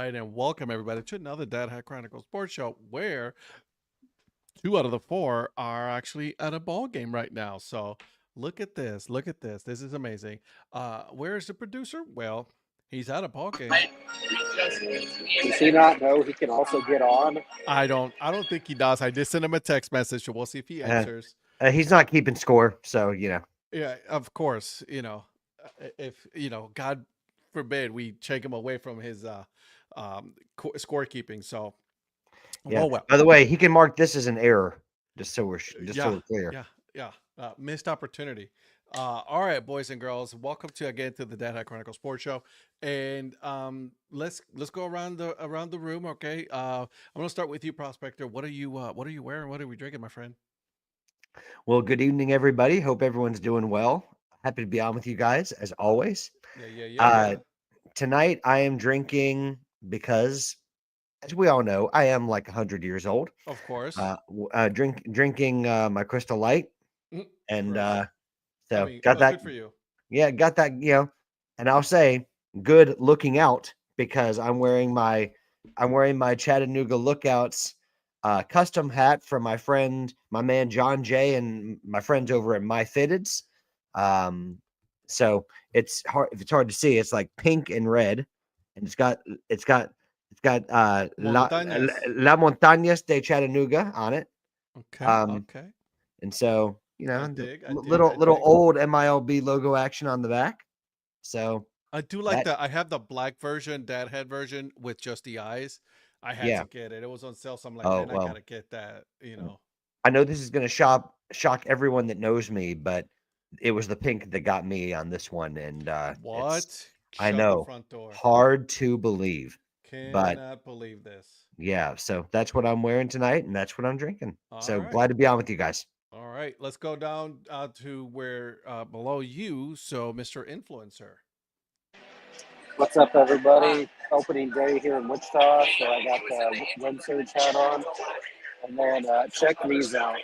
right, and welcome everybody to another Dad Hat Chronicle sports show where 2 out of the 4 are actually at a ball game right now. So look at this, look at this. This is amazing. Where is the producer? Well, he's at a ball game. Does he not know he can also get on? I don't think he does. I did send him a text message, so we'll see if he Uh, answers. he's not keeping score, so Yeah, of course. If God forbid we take him away from his scorekeeping. So, yeah. well. By the way, he can mark this as an error, just so we're clear. Yeah. Missed opportunity. All right, boys and girls, welcome to the Dad Hat Chronicle Sports Show, and let's go around the room. Okay, I'm gonna start with you, Prospector. What are you wearing? What are we drinking, my friend? Well, good evening, everybody. Hope everyone's doing well. Happy to be on with you guys as always. Yeah. Tonight I am drinking because, as we all know, I am like 100 years old. Of course. Drinking my Crystal Light, and so got that. Good for you. Yeah, got that. And I'll say, good looking out because I'm wearing my Chattanooga Lookouts custom hat from my man John Jay, and my friends over at My Fitteds. So it's hard. If it's hard to see, it's like pink and red, and it's got La Montañas de Chattanooga on it. Okay. Okay. And so little dig. old MILB logo action on the back. So I do like that. I have the black version, Dad Head version with just the eyes. I had to get it. It was on sale, so I'm like, man, I gotta get that. I know this is gonna shock everyone that knows me, but it was the pink that got me on this one. And what? I know, front door. Hard to believe. Cannot believe this. Yeah, so that's what I'm wearing tonight, and that's what I'm drinking. So right. glad to be on with you guys. All right, let's go down to where below you. So, Mr. Influencer. What's up, everybody? Opening day here in Wichita, so I got the wind surge hat on. And then check these out.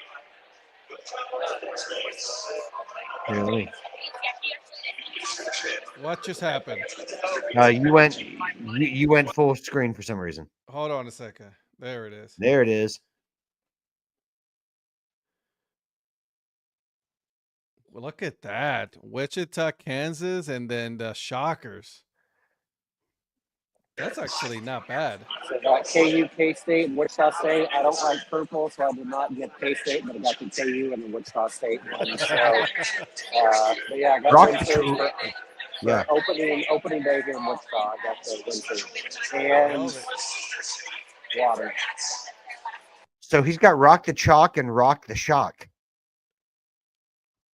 Really? What just happened? You went full screen for some reason. Hold on a second. There it is. There it is. Well, look at that. Wichita, Kansas, and then the Shockers. That's actually not bad. So got KU, K-State, and Wichita State. I don't like purple, so I did not get K-State, but I got the KU and the Wichita State one. So, but yeah, I got wind surge for opening day here in Wichita. I got the wind surge and water. So he's got Rock the Chalk and Rock the Shock.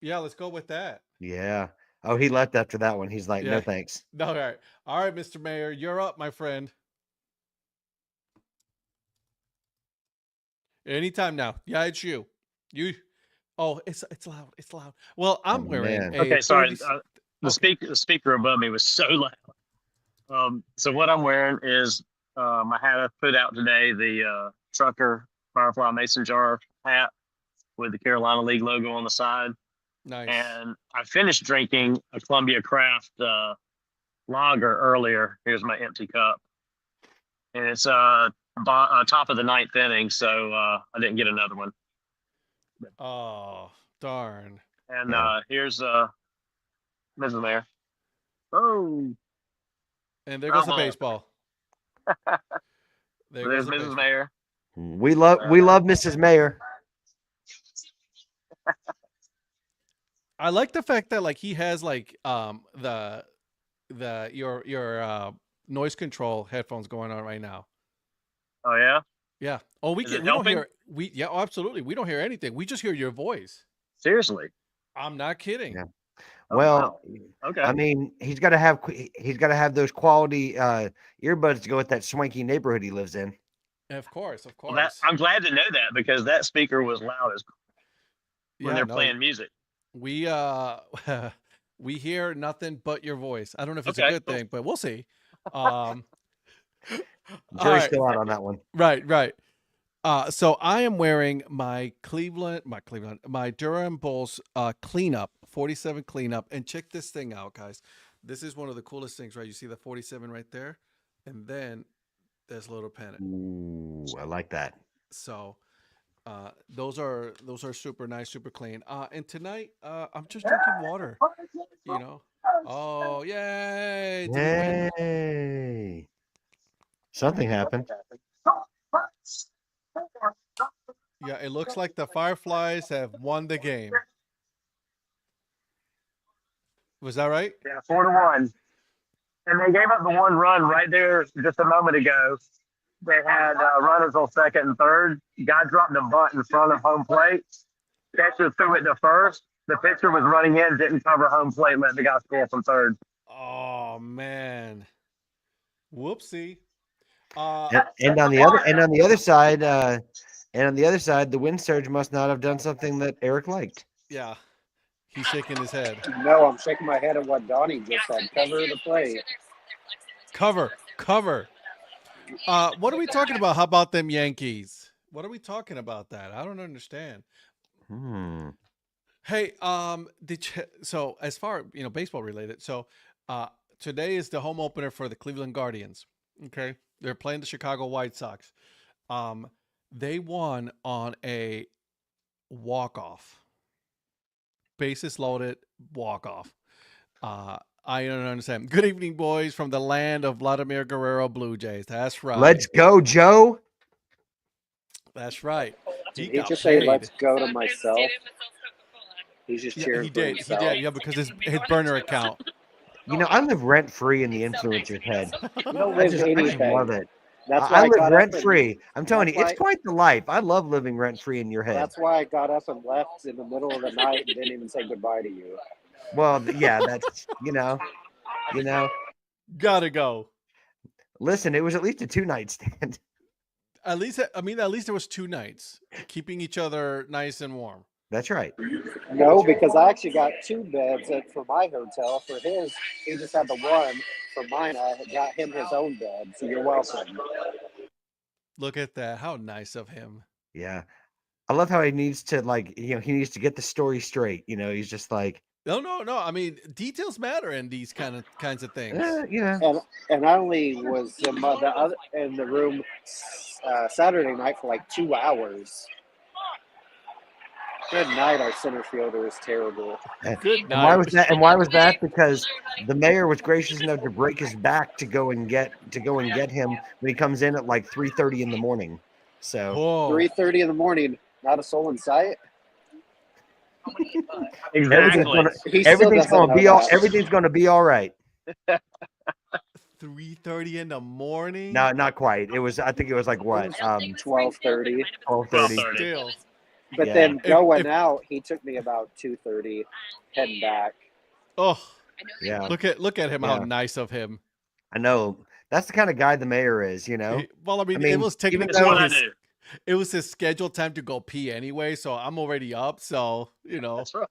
Yeah, let's go with that. Yeah. Oh, he left after that one. He's like, no thanks. No, all right, Mr. Mayor, you're up, my friend. Anytime now. Yeah, it's you. Oh, it's loud. It's loud. Well, I'm wearing. Okay, sorry. The speaker above me was so loud. So what I'm wearing is my hat I put out today, the Trucker Firefly Mason Jar hat with the Carolina League logo on the side. Nice. And I finished drinking a Columbia Craft lager earlier. Here's my empty cup. And it's top of the 9th inning, so I didn't get another one. Oh, darn. And here's Mrs. Mayor. Oh. And there goes the baseball. There's Mrs. Mayor. We love Mrs. Mayor. I like the fact that he has your noise control headphones going on right now. Oh yeah? Yeah. Oh, we don't hear absolutely. We don't hear anything. We just hear your voice. Seriously? I'm not kidding. Yeah. Oh, well, wow. Okay. I mean, he's got to have those quality earbuds to go with that swanky neighborhood he lives in. Of course. Well, I'm glad to know that because that speaker was loud as when they're playing music. We hear nothing but your voice. I don't know if it's a good thing, but we'll see. Jury's still out on that one. Right. So I am wearing my Durham Bulls cleanup, 47 cleanup, and check this thing out, guys. This is one of the coolest things, right? You see the 47 right there, and then There's a little pennant. Ooh, I like that. So those are super nice, super clean. And tonight I'm just drinking water. You know. Oh yay! Did we win? Yay! Something happened. Yeah, it looks like the Fireflies have won the game. Was that right? Yeah, 4-1. And they gave up the one run right there just a moment ago. They had runners on second and third. Guy dropped a bunt in front of home plate. Catcher threw it to first. The pitcher was running in, didn't cover home plate, let the guy score from third. Oh man. Whoopsie. And on the other side, the wind surge must not have done something that Eric liked. Yeah. He's shaking his head. No, I'm shaking my head at what Donnie just said. Cover the plate. Cover. What are we talking about? How about them Yankees? What are we talking about that? I don't understand. Hey, so as far, baseball related. So, today is the home opener for the Cleveland Guardians. Okay. They're playing the Chicago White Sox. They won on a walk-off. Bases loaded, walk-off. I don't understand. Good evening, boys, from the land of Vladimir Guerrero Blue Jays. That's right. Let's go, Joe. That's right. Did he just say, let's go to myself? He's just cheering he for did. himself. He did. Yeah, because his burner account. I live rent-free in the influencer's head. You don't I live just anything. love it. That's why I live got up rent-free. I'm telling you, that's it's quite the life. I love living rent-free in your head. That's why I got up and left in the middle of the night and didn't even say goodbye to you. Well, yeah, that's, Gotta go. Listen, it was at least a 2-night stand. At least there was 2 nights keeping each other nice and warm. That's right. No, because I actually got 2 beds for my hotel. For his, he just had the one. For mine, I got him his own bed. So you're welcome. Look at that. How nice of him. Yeah. I love how he needs to, he needs to get the story straight. He's just like, No. I mean, details matter in these kinds of things. And I only was in the room Saturday night for like 2 hours. Good night. Our center fielder is terrible. Good night. And why was that? Because the mayor was gracious enough to break his back to go and get him when he comes in at like 3:30 in the morning. So 3:30 in the morning, not a soul in sight. Exactly. Everything's going to be all right. 3:30 in the morning? No, not quite. I think it was like what? 12:30. 12:30. Still. But then going out, he took me about 2:30 heading back. Oh. Yeah. Look at him, how nice of him. I know. That's the kind of guy the mayor is, Well, I mean it was technically it was his scheduled time to go pee anyway, so I'm already up, so, That's right.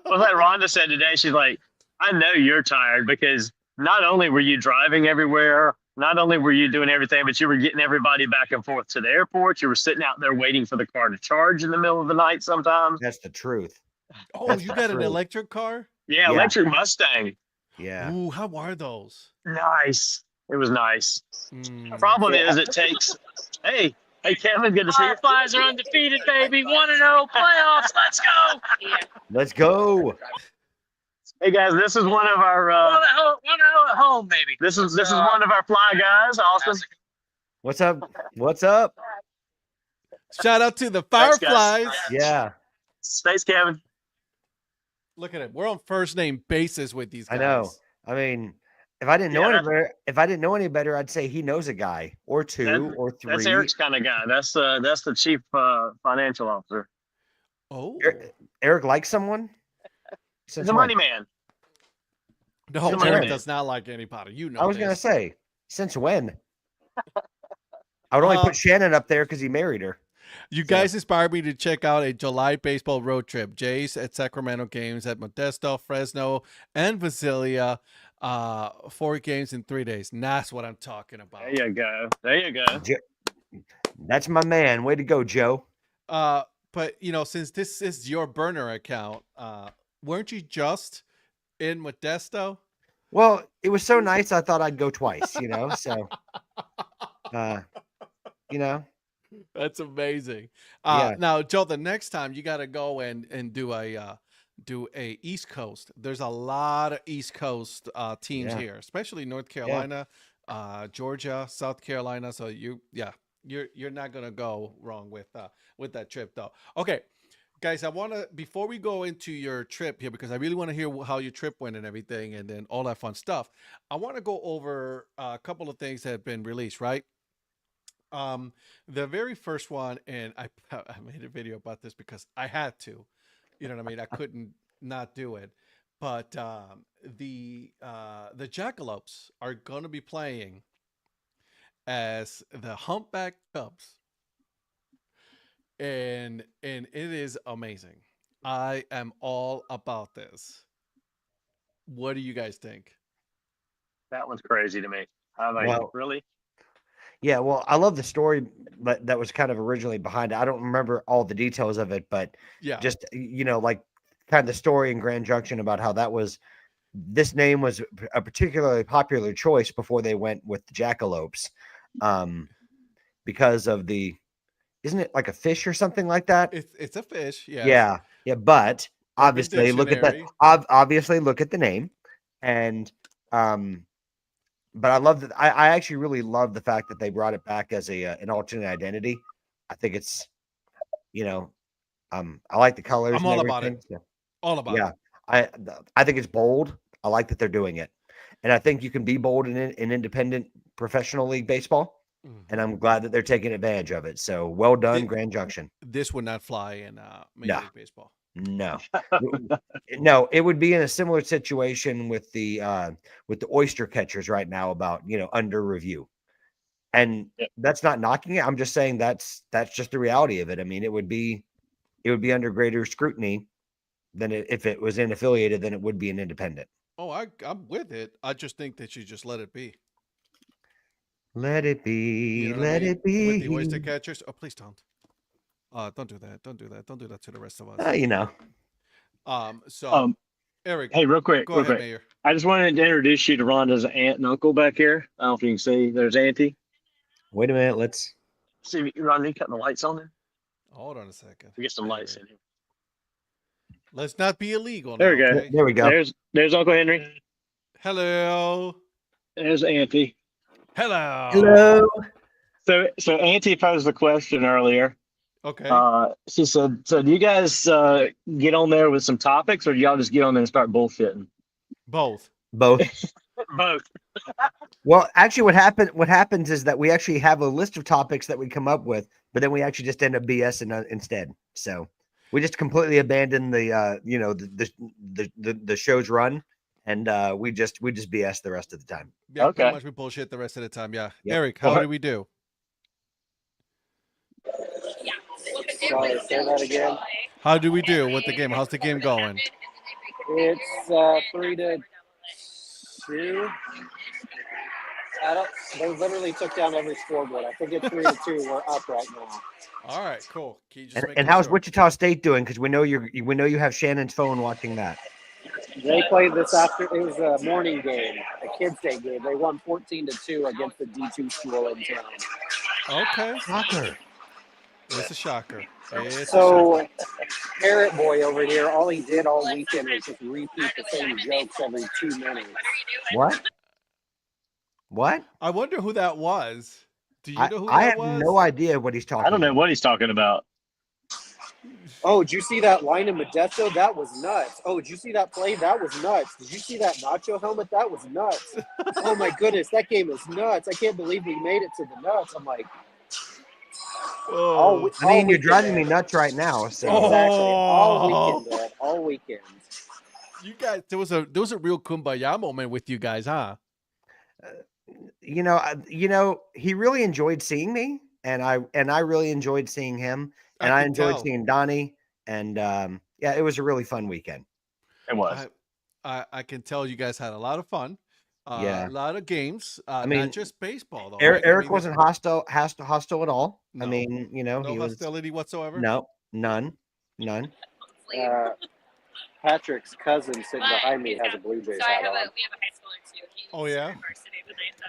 Well, like Rhonda said today, she's like, I know you're tired because not only were you driving everywhere, not only were you doing everything, but you were getting everybody back and forth to the airport. You were sitting out there waiting for the car to charge in the middle of the night sometimes. That's the truth. Oh, you got an electric car? Yeah, electric Mustang. Yeah. Ooh, how are those? Nice. It was nice. The problem is it takes, hey, Kevin, good to see you. Fireflies are undefeated, baby. 1-0 playoffs. Let's go. Let's go. Hey guys, this is one of our 1-0 at home, baby. This is one of our fly guys, Austin. What's up? What's up? Shout out to the Thanks, Fireflies. guys. Yeah. Thanks, Kevin. Look at it. We're on first name basis with these guys. I know. I mean, if I didn't know any better, I'd say he knows a guy or 2 or 3. That's Eric's kind of guy. That's the chief financial officer. Oh. Eric likes someone? He's a money man. No, He's a Eric man. does not like anybody. I was going to say, since when? I would only put Shannon up there because he married her. You guys inspired me to check out a July baseball road trip. Jays at Sacramento games at Modesto, Fresno, and Visalia. 4 games in 3 days. And that's what I'm talking about. There you go. That's my man. Way to go, Joe. But since this is your burner account, weren't you just in Modesto? Well, it was so nice I thought I'd go twice, so You know, That's amazing. Yeah. Now, Joe, the next time you got to go and do a East Coast. There's a lot of East Coast teams Yeah. here, especially North Carolina, Georgia, South Carolina. So you're not gonna go wrong with that trip, though. Okay, guys, I want to, before we go into your trip here, because I really want to hear how your trip went and everything, and then all that fun stuff. I want to go over a couple of things that have been released, right? The very first one, and I made a video about this because I had to, you know what I mean? I couldn't not do it. But the Jackalopes are going to be playing as the Humpback Cubs, and it is amazing. I am all about this. What do you guys think? That one's crazy to me. I'm like, Well, really? yeah, well, I love the story, but that was kind of originally behind it. I don't remember all the details of it, but Yeah, just like kind of the story in Grand Junction about how this name was a particularly popular choice before they went with the Jackalopes, because of isn't it like a fish or something like that? it's a fish. Yes. Yeah, yeah, but Urban obviously look at that. Dictionary. Obviously look at the name, and but I love that. I actually really love the fact that they brought it back as an alternate identity. I think it's, I like the colors I'm and all about it. everything. So, All about yeah, it. I think it's bold. I like that they're doing it, and I think you can be bold in independent professional league baseball. And I'm glad that they're taking advantage of it. So well done, Grand Junction. This would not fly in Major No. League Baseball. No, no, it would be in a similar situation with the oyster catchers right now about under review, and Yep. that's not knocking it. I'm just saying that's just the reality of it. I mean, it would be under greater scrutiny than if it was unaffiliated than it would be an independent. Oh, I'm with it. I just think that you just let it be. Let it be, You know what I let mean? it be. With the oyster catchers. Oh, please don't. Don't do that. Don't do that. Don't do that to the rest of us. So Eric, Hey, real quick, go ahead, Mayor. I just wanted to introduce you to Rhonda's aunt and uncle back here. I don't know if you can see. There's Auntie. Wait a minute. Let's See, Rhonda, you cutting the lights on there? Hold on a second. We get some lights in here. Let's not be illegal. There now, we go. okay? There we go. There's Uncle Henry. Hello. There's Auntie. Hello. Hello. So Auntie posed the question earlier. Okay. She said, "So do you guys get on there with some topics, or do y'all just get on there and start bullshitting?" Both. Both. Both. Well, actually, what happens is that we actually have a list of topics that we come up with, but then we actually just end up BSing instead. So we just completely abandon the show's run, and we just BS the rest of the time. Yeah, Okay. pretty much we bullshit the rest of the time. Yeah. Yep. Eric, how do we do? Sorry, say that again. How do we do with the game? How's the game going? It's 3-2. They literally took down every scoreboard. I think it's 3-2. We're up right now. All right, cool. And how's Wichita State doing? Because we know you have Shannon's phone watching that. They played this after. It was a morning game, a kids' day game. They won 14-2 against the D2 school in town. Okay. Shocker. It's a shocker. So, Parrot Boy over here, all he did all weekend was just repeat the same jokes every 2 minutes. What? I wonder who that was. Do you know who I that have was? no idea what he's talking I don't know about. what he's talking about. Oh, did you see that line in Modesto? That was nuts. Oh, did you see that play? That was nuts. Did you see that Nacho helmet? That was nuts. Oh, my goodness. That game is nuts. I can't believe we made it to the nuts. I'm like, Oh. I mean, you're driving me nuts right now. So Exactly. All weekend, Dad. All weekend. You guys, there was a real kumbaya moment with you guys, huh? he really enjoyed seeing me, and I really enjoyed seeing him, and I enjoyed seeing Donnie, and it was a really fun weekend. It was. I can tell you guys had a lot of fun. Yeah. A lot of games. I mean, not just baseball though. Eric, right? I mean, wasn't hostile at all. No. I mean, no he was hostility whatsoever. no, none. Patrick's cousin sitting behind me has a Blue Jays hat on. Oh yeah.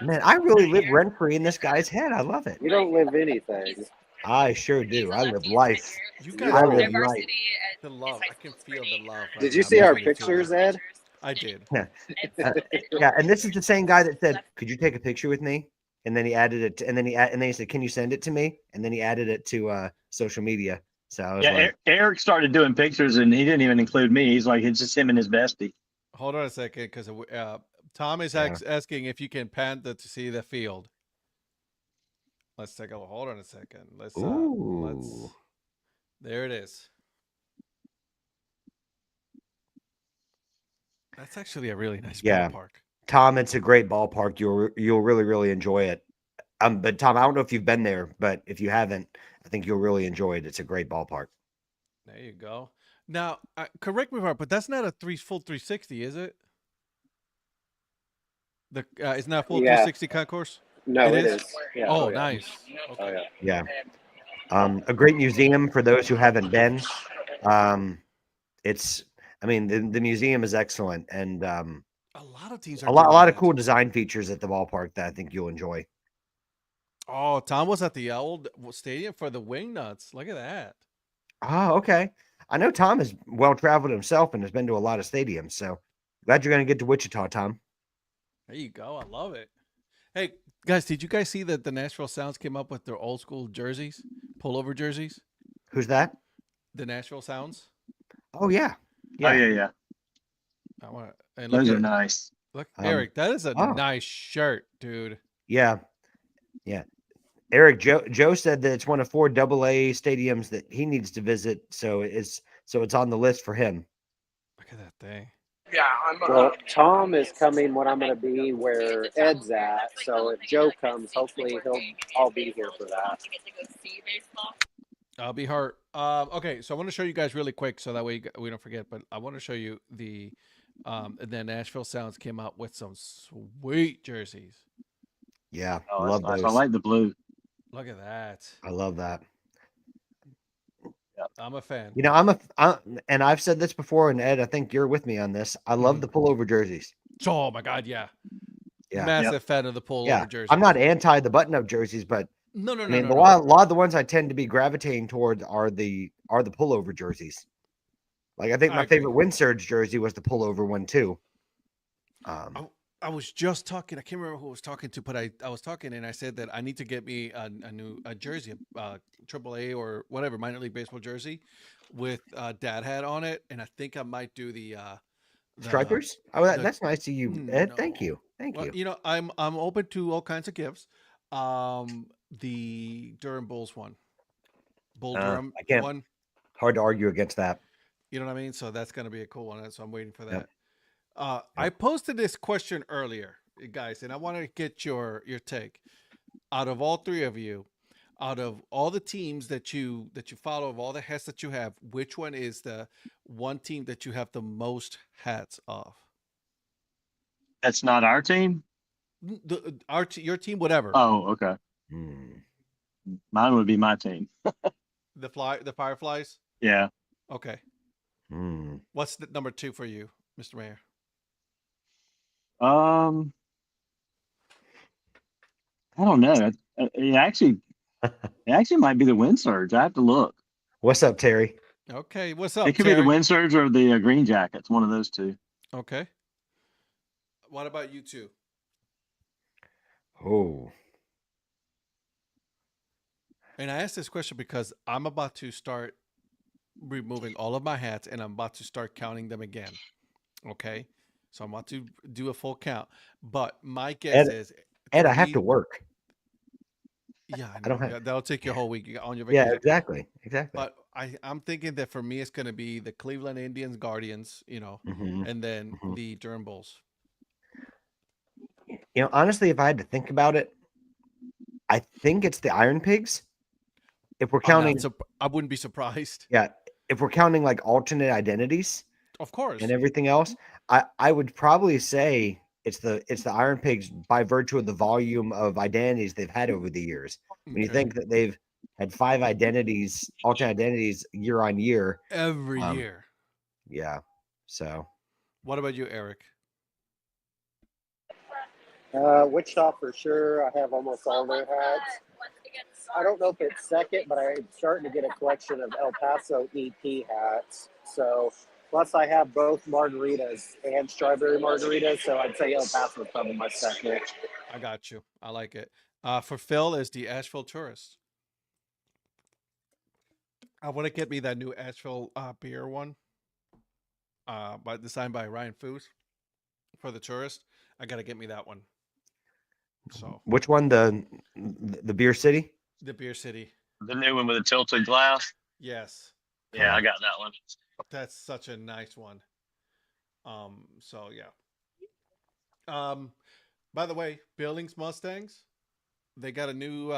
Man, I really live rent free in this guy's head. I love it. You don't live anything. I sure do. I live life. You You guys I don't. live really life. the love. I can feel the love right Did you now see our between the two of pictures, you. Ed? I did. Yeah, and this is the same guy that said, "Could you take a picture with me?" And then he added it, and then he said, "Can you send it to me?" And then he added it to social media. So I was Yeah, like, Eric started doing pictures, and he didn't even include me. He's like, it's just him and his bestie. Hold on a second, because Tom is Yeah. asking if you can pan to see the field. Let's take a hold on a second. Let's "Ooh, there it is. That's actually a really nice Yeah. ballpark. Tom, it's a great ballpark. You'll really enjoy it." But Tom, I don't know if you've been there, but if you haven't, I think you'll really enjoy it. It's a great ballpark. There you go. Now, correct me if I'm wrong, but that's not a full 360, is it? It's not a full Yeah. 360 concourse. No, It it is? is. Yeah. Oh, yeah. nice. Oh Okay. yeah. Yeah. A great museum for those who haven't been. It's, I mean, the museum is excellent, and A lot of teams are a lot doing of that. cool design features at the ballpark that I think you'll enjoy. Oh, Tom was at the old stadium for the Wingnuts. Look at that. Oh, okay. I know Tom is well traveled himself and has been to a lot of stadiums. So glad you're going to get to Wichita, Tom. There you go. I love it. Hey, guys, did you guys see that the Nashville Sounds came up with their old school jerseys, pullover jerseys? Who's that? The Nashville Sounds. Oh yeah, Oh yeah. I want and look Those at are nice. look, Um, Eric. That is a oh. nice shirt, dude. yeah. Eric, Joe said that it's one of 4 AA stadiums that he needs to visit. So it's on the list for him. Look at that thing. Well, Tom is coming when I'm going to be where Ed's at. So if Joe comes, hopefully I'll be here for that. I'll be hurt. Okay, so I want to show you guys really quick, so that way we don't forget. But I want to show you the Nashville Sounds came out with some sweet jerseys. Yeah, Oh, love that's nice. those. I like the blue. Look at that. I love that. I'm a fan. You know, and I've said this before, and Ed, I think you're with me on this. I love the pullover jerseys. Oh my god, yeah. Yeah. Massive fan of the pullover jersey. I'm not anti the button-up jerseys, but No. I mean, a lot of the ones I tend to be gravitating towards are the pullover jerseys. Like I think my favorite Wind Surge jersey was the pullover one too. I was just talking. I can't remember who I was talking to, but I was talking and I said that I need to get me a new jersey, AAA or whatever minor league baseball jersey with Dad Hat on it, and I think I might do the Stripers. That's nice of you, Ed. No. Thank you. You know, I'm open to all kinds of gifts. The Durham Bulls one, Durham I can't. one. Hard to argue against that. You know what I mean? So that's gonna be a cool one. So I'm waiting for that. Yep. I posted this question earlier, guys, and I want to get your take. Out of all 3 of you, out of all the teams that you follow, of all the hats that you have, which one is the one team that you have the most hats of? That's not our team. Your team, whatever. Oh, okay. Mine would be my team. The Fireflies. Yeah. Okay. What's the number 2 for you, Mr. Mayor? I don't know. It actually might be the Wind Surge. I have to look. What's up, Terry? Okay, what's up? It could Terry? be the Wind Surge or the Green Jackets. One of those 2. Okay. What about you 2? Oh. And I asked this question because I'm about to start removing all of my hats and I'm about to start counting them again. Okay. So I'm about to do a full count. But my guess is Ed, I have to work. Yeah, I don't have that'll take your whole week on your vacation. Yeah, exactly. But I'm thinking that for me it's gonna be the Cleveland Indians, Guardians, and then the Durham Bulls. You know, honestly, if I had to think about it, I think it's the Iron Pigs. If we're counting, I wouldn't be surprised. Yeah, if we're counting like alternate identities, of course, and everything else, I would probably say it's the Iron Pigs by virtue of the volume of identities they've had over the years. When you think that they've had 5 identities, alternate identities year on year, every year. Yeah. So, what about you, Eric? Wichita for sure. I have almost all their hats. I don't know if it's second, but I'm starting to get a collection of El Paso EP hats. So, plus I have both margaritas and strawberry margaritas. So I'd say El Paso is probably my second. I got you. I like it. For Phil is the Asheville Tourist. I want to get me that new Asheville beer one. Designed by Ryan Foos for the Tourist. I got to get me that one. So Which one? The Beer City? the Beer City. The new one with the tilted glass. Yes. Yeah, I got that one. That's such a nice one. So yeah. By the way, Billings Mustangs, they got a new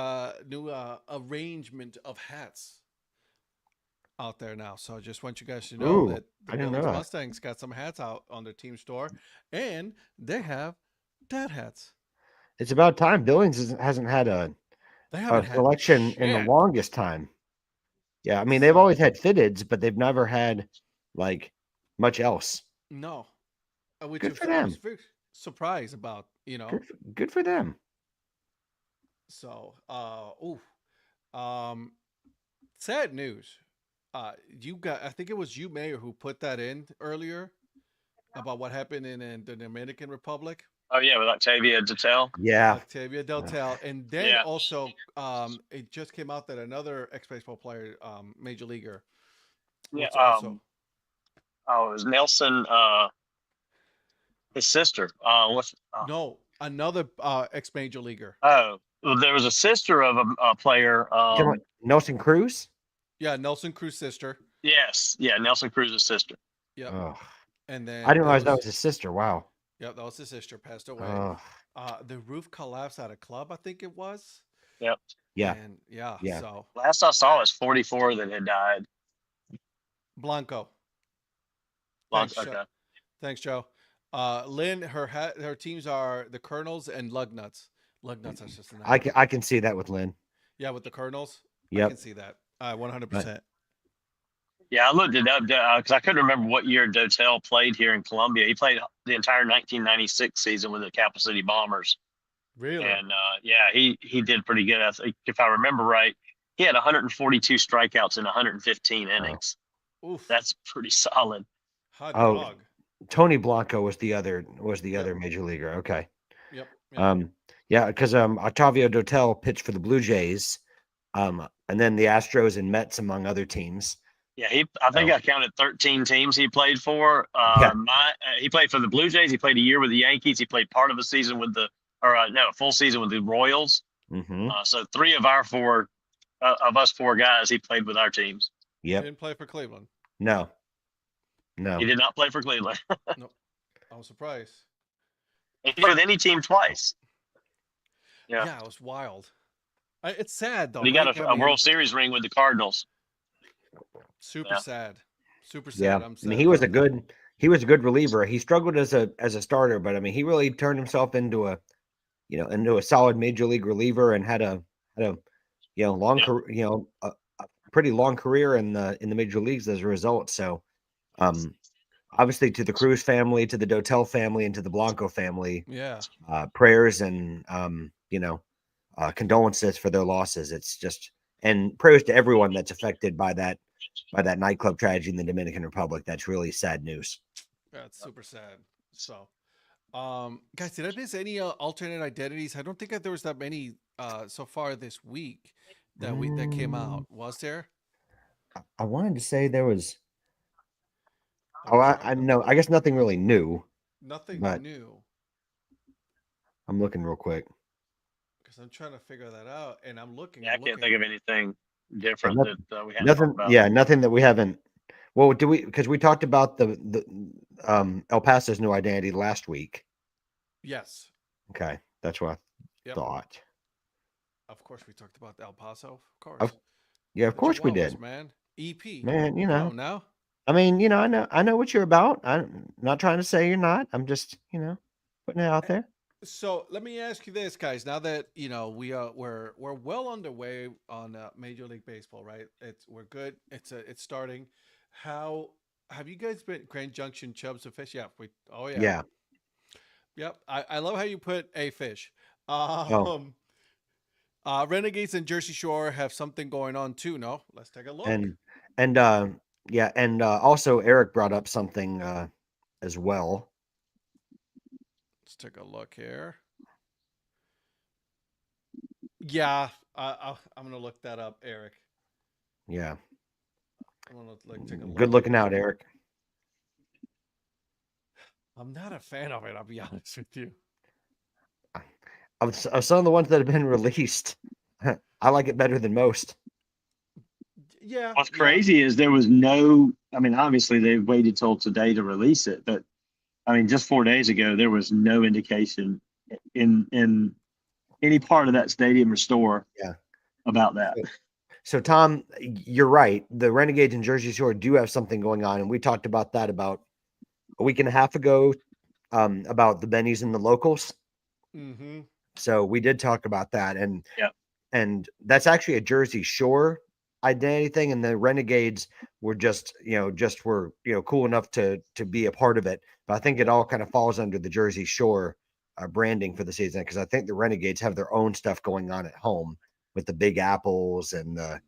arrangement of hats out there now. So I just want you guys to know Ooh, that the I didn't know Billings that. Mustangs got some hats out on their team store, and they have dad hats. It's about time. Billings hasn't had They a haven't had selection in the shit. longest time. Yeah, I mean they've So- always had fitteds, but they've never had like much else. No, which Good is- for I them. was very surprised about. You know, Good for them. so sad news. I think it was you, Mayor, who put that in earlier about what happened in the Dominican Republic. Oh yeah, with Octavia Detel. Yeah. Octavia Deltel, and then Yeah. also it just came out that another ex-baseball player, major leaguer, Yeah. was also Oh, it was Nelson. His sister. What's? no another ex-major leaguer. Oh, well, there was a sister of a player. Nelson Cruz? Yeah, Nelson Cruz's sister. Yes. Yeah, Nelson Cruz's sister. Yep, Oh, and then I didn't realize there that was his sister. Wow. Yep, that was his sister. Passed away. Oh, The roof collapsed at a club, I think it was. Yep. yeah. And yeah. Yeah. So Last I saw was 44 that had died. Blanco. Long, Thanks, Joe. okay. Thanks, Joe. Lynn, her teams are the Colonels and Lugnuts. Lugnuts, that's just a name. I can see that with Lynn. Yeah, with the Colonels. I Yep. can see that. 100%. Yeah, I looked it up because I couldn't remember what year Dotel played here in Columbia. He played the entire 1996 season with the Capital City Bombers. Really? And yeah, he did pretty good. I think, if I remember right, he had 142 strikeouts in 115 innings. Oof. That's pretty solid. Hot Oh. dog. Tony Blanco was the other Yep. other major leaguer. Okay. Yep. Yeah, because Octavio Dotel pitched for the Blue Jays, and then the Astros and Mets among other teams. Yeah, I think I counted 13 teams he played for. Yeah. He played for the Blue Jays. He played a year with the Yankees. He played part of a season with a full season with the Royals. Mm-hmm. So three of us four guys, he played with our teams. Yep. Didn't play for Cleveland. No. He did not play for Cleveland. I was surprised. He played with any team twice. Yeah, Yeah. it was wild. It's sad though. But he got right? a World Series ring with the Cardinals. Super Yeah. sad. Super sad. Yeah. I'm I sad. mean, he was a good reliever. He struggled as a starter, but I mean, he really turned himself into a solid major league reliever and had a long career, a pretty long career in the major leagues as a result. So, obviously to the Cruz family, to the Dotel family, and to the Blanco family, Yeah. prayers and condolences for their losses. It's just, and prayers to everyone that's affected by that nightclub tragedy in the Dominican Republic. That's really sad news. Yeah, it's super sad. So, guys, did I miss any alternate identities? I don't think that there was that many so far this week that came out. Was there? I wanted to say there was. Oh, I know. I guess nothing really new. Nothing but- new. I'm looking real quick. Because I'm trying to figure that out, and I'm looking. Yeah, I can't think of anything different nothing- that we haven't Nothing. talked about. Yeah, nothing that we haven't. Well, because we talked about the El Paso's new identity last week. Yes, Okay, that's what I Yep. thought. of course we talked about El Paso. Of course. Of Yeah, of The course we Chihuahuas, did. man. EP. Man, Come on now. I mean, I know what you're about. I'm not trying to say you're not. I'm just, putting it out there. So let me ask you this, guys. Now that we're well underway on Major League Baseball, right? We're good. It's starting. How have you guys been? Grand Junction Chubbs of Fish? Yeah. Yeah. Yeah. Yep. I love how you put a fish. Oh, Renegades and Jersey Shore have something going on too. No, let's take a look. and yeah, and also Eric brought up something as well. Let's take a look here. Yeah, I'm gonna look that up, Eric. Yeah, I'm gonna take a look. good looking out, Eric. I'm not a fan of it. I'll be honest with you. Of some of the ones that have been released, I like it better than most. Yeah. What's crazy is there was no. I mean, obviously they waited till today to release it, but I mean, just 4 days ago there was no indication in any part of that stadium or store about that. So Tom, you're right. The Renegades and Jersey Shore do have something going on, and we talked about that about a week and a half ago, about the bennies and the locals. Mm-hmm. So we did talk about that, and that's actually a Jersey Shore identity thing, and the Renegades were just cool enough to be a part of it. But I think it all kind of falls under the Jersey Shore branding for the season, because I think the Renegades have their own stuff going on at home with the Big Apples and the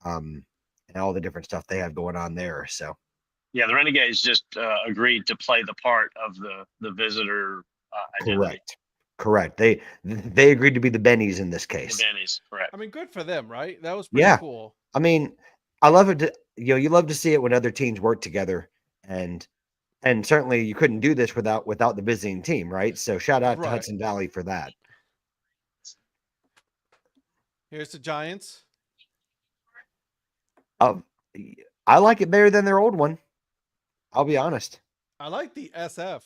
and all the different stuff they have going on there. So yeah, the Renegades just agreed to play the part of the visitor identity. Correct. They agreed to be the bennies in this case. The bennies, correct. I mean, good for them, right? That was pretty cool. I mean, I love it. You love to see it when other teams work together, and certainly you couldn't do this without the visiting team, right? So shout out to Hudson Valley for that. Here's the Giants. I like it better than their old one. I'll be honest. I like the SF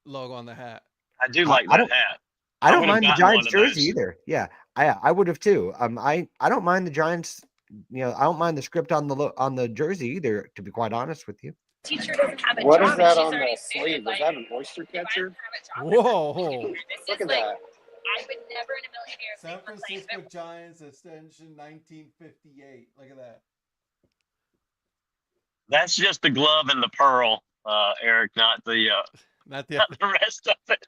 logo on the hat. I do like that hat. I don't mind the Giants jersey either. Yeah, I would have too. I don't mind the Giants. I don't mind the script on the jersey either, to be quite honest with you. Teacher doesn't have a what job, is that on the sleeve? Is that an oyster catcher? Whoa! Look at that. I would never in a million years. San Francisco Giants extension 1958. Look at that. That's just the glove and the pearl, Eric, not the rest of it.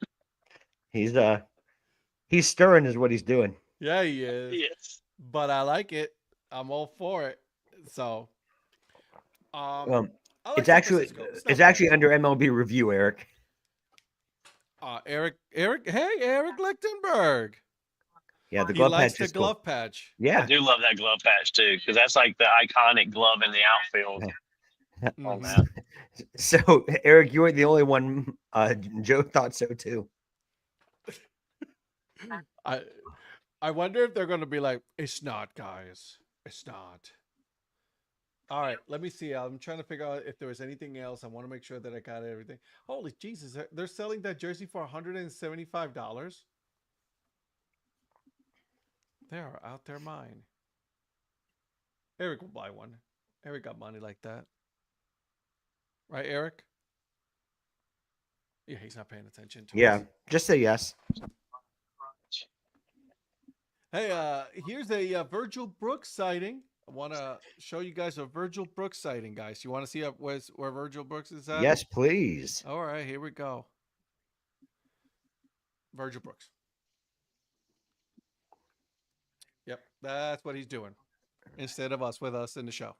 He's stirring is what he's doing. Yeah, he is. Yes. But I like it. I'm all for it. So, it's actually under MLB review, Eric. Eric, hey, Eric Lichtenberg. Yeah, the glove patch. The glove patch. Yeah, I do love that glove patch too, because that's like the iconic glove in the outfield. Oh, man. So, Eric, you weren't the only one. Joe thought so too. I wonder if they're going to be like, it's not, guys. It's not. All right, let me see. I'm trying to figure out if there was anything else. I want to make sure that I got everything. Holy Jesus, they're selling that jersey for $175. They are out their mind. Eric will buy one. Eric got money like that. Right, Eric? Yeah, he's not paying attention to us. Just say yes. Hey, here's a Virgil Brooks sighting. I want to show you guys a Virgil Brooks sighting, guys. You want to see where Virgil Brooks is at? Yes, please. All right, here we go. Virgil Brooks. Yep, that's what he's doing instead of with us in the show.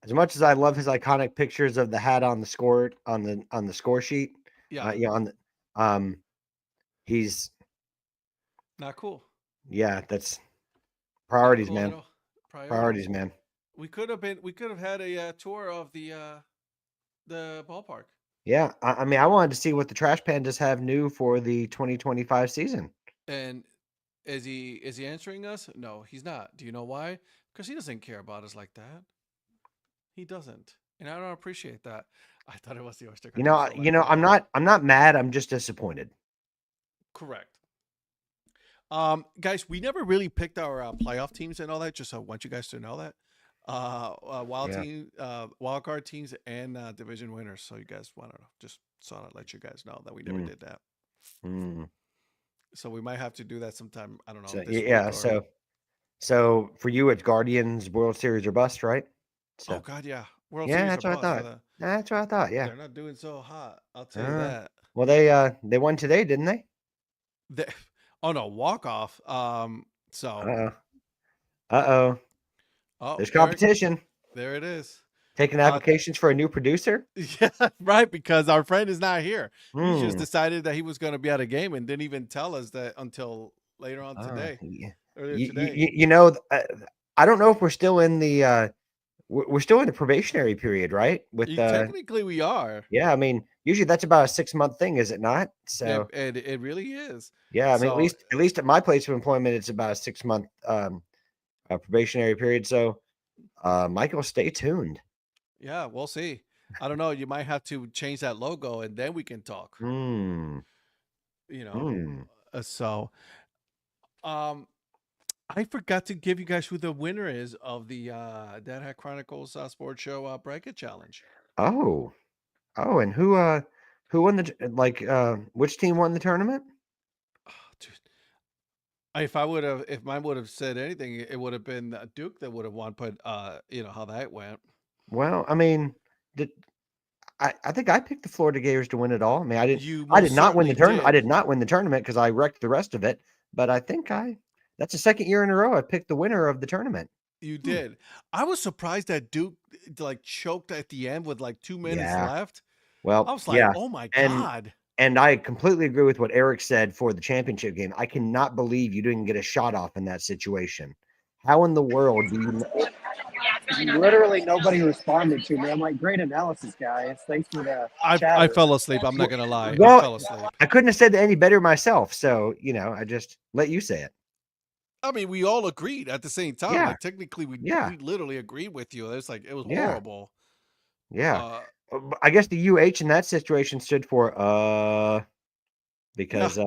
As much as I love his iconic pictures of the hat on the score on the score sheet, he's not cool. Yeah, that's priorities, man. Priorities, man. We could have had a tour of the ballpark. Yeah, I mean, I wanted to see what the Trash Pandas have new for the 2025 season. And is he answering us? No, he's not. Do you know why? Because he doesn't care about us like that. He doesn't, and I don't appreciate that. I thought it was the oyster. I'm not mad. I'm just disappointed. Correct. Guys, we never really picked our playoff teams and all that. Just I want you guys to know that wild card teams and division winners. So you guys want to just sort of let you guys know that we never did that. So we might have to do that sometime. I don't know. So for you, it's Guardians, World Series or bust, right? So. Oh God, yeah. World Series that's what I thought. That's what I thought. Yeah, they're not doing so hot. I'll tell you that. Well, they won today, didn't they? Oh no, walk off. So. Uh-oh. Oh, There's Eric, competition. there it is. Taking applications for a new producer. Yeah, right. Because our friend is not here. He just Hmm. decided that he was going to be at a game and didn't even tell us that until later on today. Yeah. Earlier today. You know, I don't know if we're still in the we're still in the probationary period, right? With Technically, we are. yeah, I mean, usually that's about a 6-month thing, is it not? So it really is. yeah, I mean, at least at my place of employment, it's about a 6-month probationary period. So, Michael, stay tuned. Yeah, we'll see. I don't know. You might have to change that logo, and then we can talk. Hmm. You know. So, I forgot to give you guys who the winner is of the Dad Hat Chronicles Sports Show bracket challenge. Oh, and who won the which team won the tournament? Oh, dude. If mine would have said anything, it would have been Duke that would have won. But you know how that went. Well, I mean, I think I picked the Florida Gators to win it all. I mean, I did most not win the certainly tournament. I did. did not win the tournament because I wrecked the rest of it. But I think that's the second year in a row I picked the winner of the tournament. You did. I was surprised that Duke like choked at the end with like 2 minutes Yeah. left. Well, I was like, yeah. oh my God. And I completely agree with what Eric said for the championship game. I cannot believe you didn't get a shot off in that situation. How in the world do you? Literally nobody responded to me. I'm like, great analysis, guys. Thanks for the I chatter. fell asleep. I'm not gonna lie. Well, I fell asleep. I couldn't have said it any better myself. So, you know, I just let you say it. I mean, we all agreed at the same time. Yeah. Like technically, we literally agreed with you. It's like it was horrible. Yeah. I guess the UH in that situation stood for because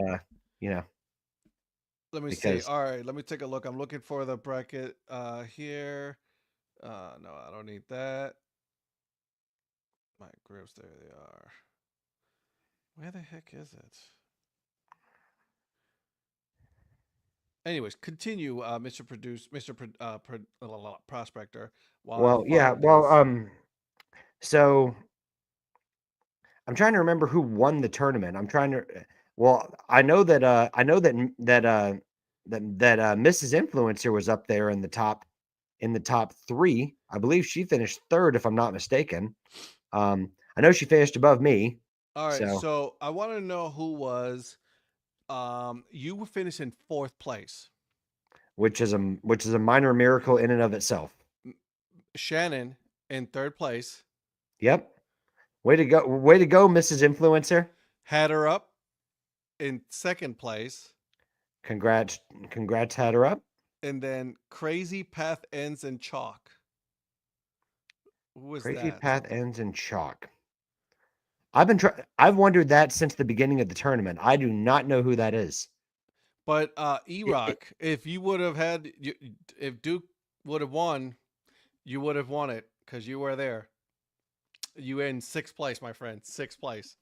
you know. Let me see. All right, let me take a look. I'm looking for the bracket here. No, I don't need that. My groups, there they are. Where the heck is it? Anyways, continue, Mr. Prospector. So I'm trying to remember who won the tournament. I know that Mrs. Influencer was up there in the top 3. I believe she finished 3rd, if I'm not mistaken. I know she finished above me. All right, so I want to know who was. You were finished in 4th place, which is a minor miracle in and of itself. Shannon in 3rd place. Yep. Way to go, Mrs. Influencer. Had her up in 2nd place. Congrats, had her up. And then Crazy Path Ends in Chalk. Who was that? Crazy Path Ends in Chalk. I've wondered that since the beginning of the tournament. I do not know who that is. But E-Rock, if you would have had, if Duke would have won, you would have won it because you were there. You were in 6th place, my friend, 6th place.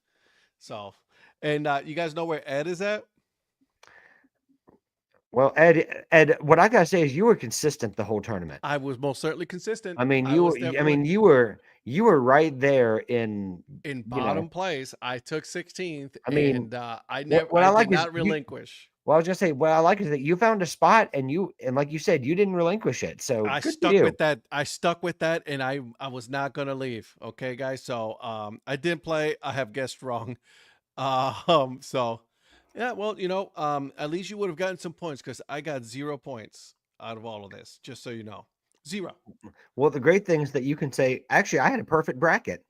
So, and you guys know where Ed is at? Well, Ed, what I gotta say is you were consistent the whole tournament. I was most certainly consistent. I mean, you were right there in bottom place. I took 16th. I mean, and I did not relinquish. Well, I was just saying, what I like is that you found a spot and like you said, you didn't relinquish it. So I stuck with that. I stuck with that, and I was not gonna leave. Okay, guys. So I didn't play. I have guessed wrong. So yeah, well, at least you would have gotten some points because I got 0 points out of all of this. Just so you know, 0. Well, the great thing is that you can say, actually, I had a perfect bracket.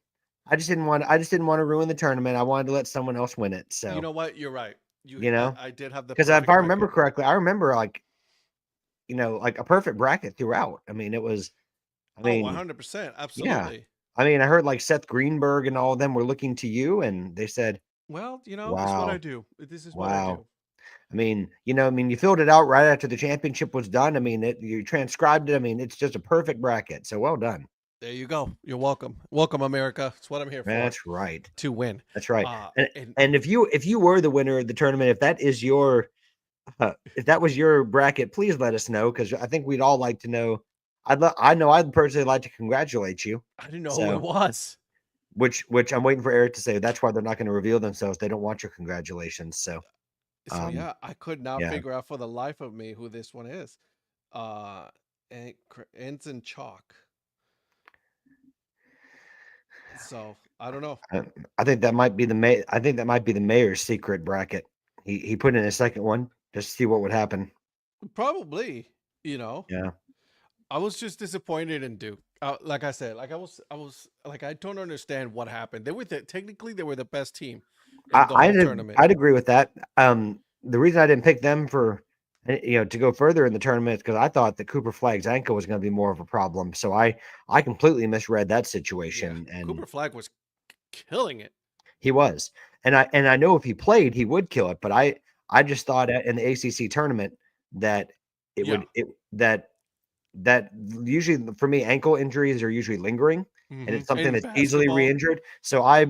I just didn't want to ruin the tournament. I wanted to let someone else win it. So you know what? You're right. I did have the because if I remember correctly, I remember like a perfect bracket throughout. I mean, it was. 100%, absolutely. Yeah. I mean, I heard like Seth Greenberg and all of them were looking to you, and they said, "Well, this is wow. what I do. This is what I do." I mean, you filled it out right after the championship was done. I mean, you transcribed it. I mean, it's just a perfect bracket. So well done. There you go. You're welcome. Welcome, America. That's what I'm here for. That's right. To win. That's right. And if you were the winner of the tournament, if that is your, if that was your bracket, please let us know because I think we'd all like to know. I know I'd personally like to congratulate you. I didn't know who it was. which I'm waiting for Eric to say. That's why they're not going to reveal themselves. They don't want your congratulations. So yeah, I could not yeah. figure out for the life of me who this one is. And it ends in chalk. So I don't know. I think that might be the mayor's secret bracket. He put in a second one just to see what would happen. Probably, you know. Yeah. I was just disappointed in Duke. Like I said, like I was like, I don't understand what happened. Technically they were the best team in the whole tournament. I'd agree with that. The reason I didn't pick them for to go further in the tournament is because I thought that Cooper Flagg's ankle was going to be more of a problem. So I completely misread that situation. Yeah. And Cooper Flagg was killing it. He was, and I know if he played, he would kill it. But I just thought in the ACC tournament that that usually for me ankle injuries are usually lingering, and it's something that's easily re-injured. So I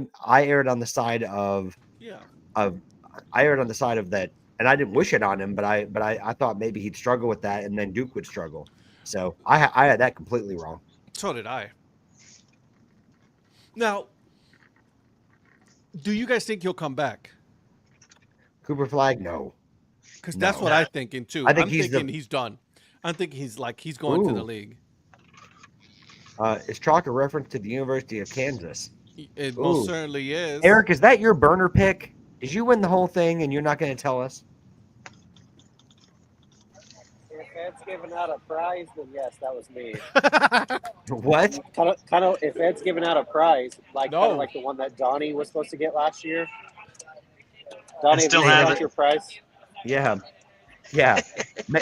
erred on the side of that, and I didn't wish it on him, but I thought maybe he'd struggle with that, and then Duke would struggle. So I had that completely wrong. So did I. Now, do you guys think he'll come back? Cooper Flagg, no. Because that's what I'm thinking too. I'm thinking he's done. I'm thinking he's going to the league. Is chalk a reference to the University of Kansas? It most certainly is. Eric, is that your burner pick? Did you win the whole thing and you're not going to tell us? If Ed's giving out a prize, then yes, that was me. What? Kind of. If Ed's giving out a prize, kind of like the one that Donnie was supposed to get last year. Donnie, still have your prize. Yeah.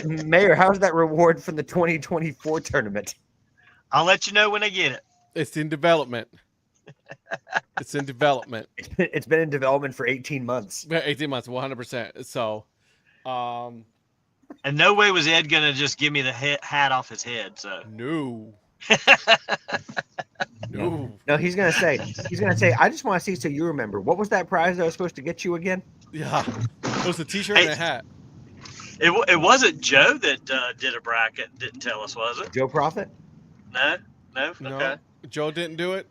Mayor, how's that reward from the 2024 tournament? I'll let you know when I get it. It's in development. It's in development. It's been in development for 18 months. 18 months, 100%. So, and no way was Ed gonna just give me the hat off his head. So no. No, he's gonna say, I just want to see so you remember. What was that prize I was supposed to get you again? Yeah, it was a T-shirt and a hat. It wasn't Joe that did a bracket. Didn't tell us, was it? Joe Profit? No. Okay. Joe didn't do it.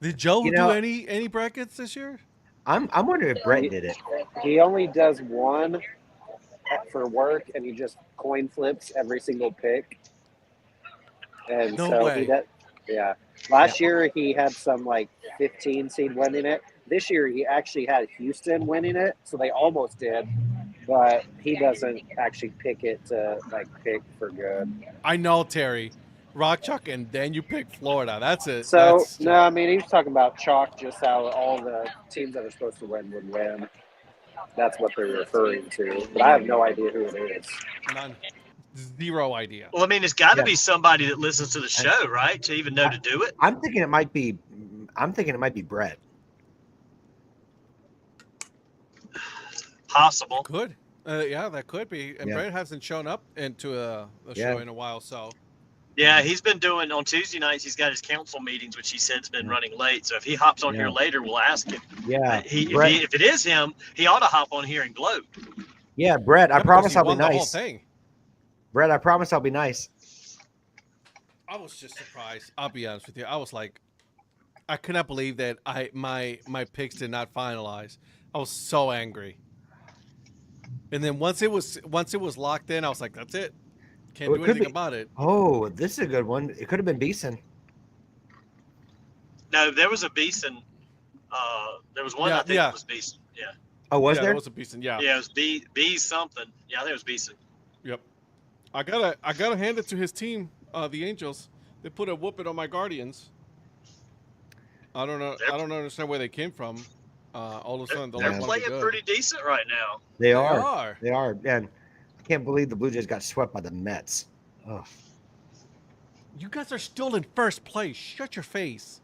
Did Joe do any brackets this year? I'm wondering if Brett did it. He only does one for work, and he just coin flips every single pick. And way. He does. Yeah. Last year he had some 15 seed winning it. This year he actually had Houston winning it, so they almost did. But he doesn't actually pick it to pick for good. I know, Terry. Rock Chalk, and then you pick Florida. That's it. So no, I mean he was talking about chalk, just how all the teams that are supposed to win would win. That's what they're referring to. But I have no idea who it is. None. Zero idea. Well, I mean, it's got to be somebody that listens to the show, right? To even know to do it. I'm thinking it might be Brett. Possible. Could. Yeah, that could be. And Brett hasn't shown up into a show in a while, so. Yeah, he's been doing on Tuesday nights. He's got his council meetings, which he said's been running late. So if he hops on here later, we'll ask him. Yeah. If it is him, he ought to hop on here and gloat. Yeah, Brett. I promise I'll be nice. The whole thing. Brett, I promise I'll be nice. I was just surprised. I'll be honest with you. I was like, I could not believe that my picks did not finalize. I was so angry. And then once it was locked in, I was like, that's it. Can't do anything about it. Oh, this is a good one. It could have been Beeson. No, there was a Beeson. There was one I think it was Beeson. Yeah. Oh, was there? There was a Beeson. Yeah. Yeah, it was B something. Yeah, I think it was Beeson. Yep. I gotta hand it to his team, the Angels. They put a whooping on my Guardians. I don't know. I don't understand where they came from. All of a sudden, they're playing pretty decent right now. They are. And I can't believe the Blue Jays got swept by the Mets. Oh. You guys are still in first place. Shut your face.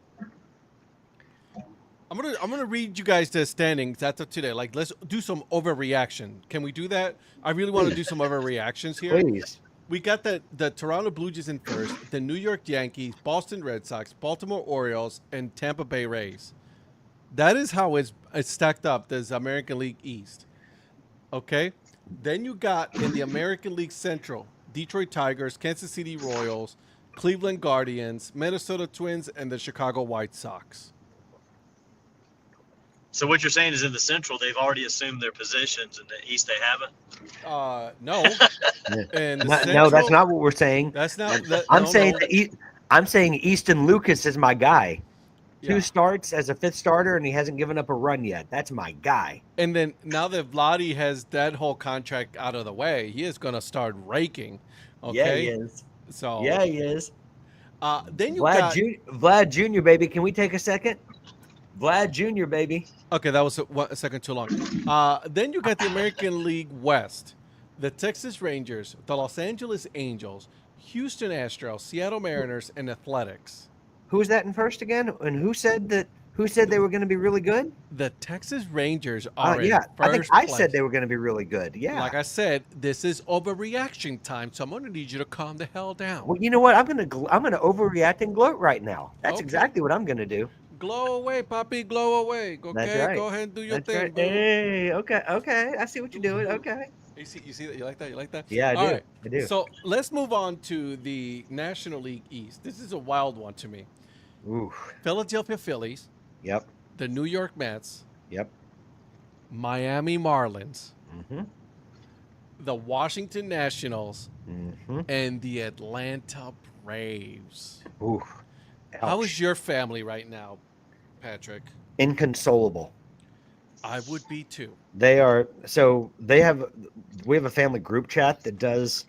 I'm gonna read you guys the standings as of today. Let's do some overreaction. Can we do that? I really want to do some overreactions here. Please. We got the Toronto Blue Jays in first, the New York Yankees, Boston Red Sox, Baltimore Orioles, and Tampa Bay Rays. That is how it's stacked up. There's American League East. Okay? Then you got in the American League Central, Detroit Tigers, Kansas City Royals, Cleveland Guardians, Minnesota Twins, and the Chicago White Sox. So what you're saying is in the Central, they've already assumed their positions. In the East, they haven't. No. And the No, Central, that's not what we're saying. That's not. That, I'm no, saying no. that I'm saying Easton Lucas is my guy. Yeah. 2 starts as a 5th starter, and he hasn't given up a run yet. That's my guy. And then now that Vladdy has that whole contract out of the way, he is going to start raking. Okay. Yeah, he is. So Yeah, he is. then you Vlad, got Vlad Jr., baby. Can we take a second? Vlad Jr., baby. okay. That was a second too long. Then you got the American League West, the Texas Rangers, the Los Angeles Angels, Houston Astros, Seattle Mariners, and Athletics. Who was that in first again? And who said that? Who said they were going to be really good? The Texas Rangers are in Yeah, first I think I place. said they were going to be really good. Yeah. Like I said, this is overreaction time, so I'm going to need you to calm the hell down. Well, you know what? I'm gonna overreact and gloat right now. That's Okay. exactly what I'm going to do. Glow away, Poppy, glow away. Okay, That's right. go ahead and do your That's thing. right. Boo. Hey, okay. I see what you're doing. Okay. You see that? You like that? You like that? Yeah, I All do. right. I do. So let's move on to the National League East. This is a wild one to me. Ooh. Philadelphia Phillies, Yep. the New York Mets, Yep. Miami Marlins, Mm-hmm. the Washington Nationals, Mm-hmm. and the Atlanta Braves. Ooh. How Ouch. is your family right now, Patrick? Inconsolable? I would be too. They are. So we have a family group chat that does,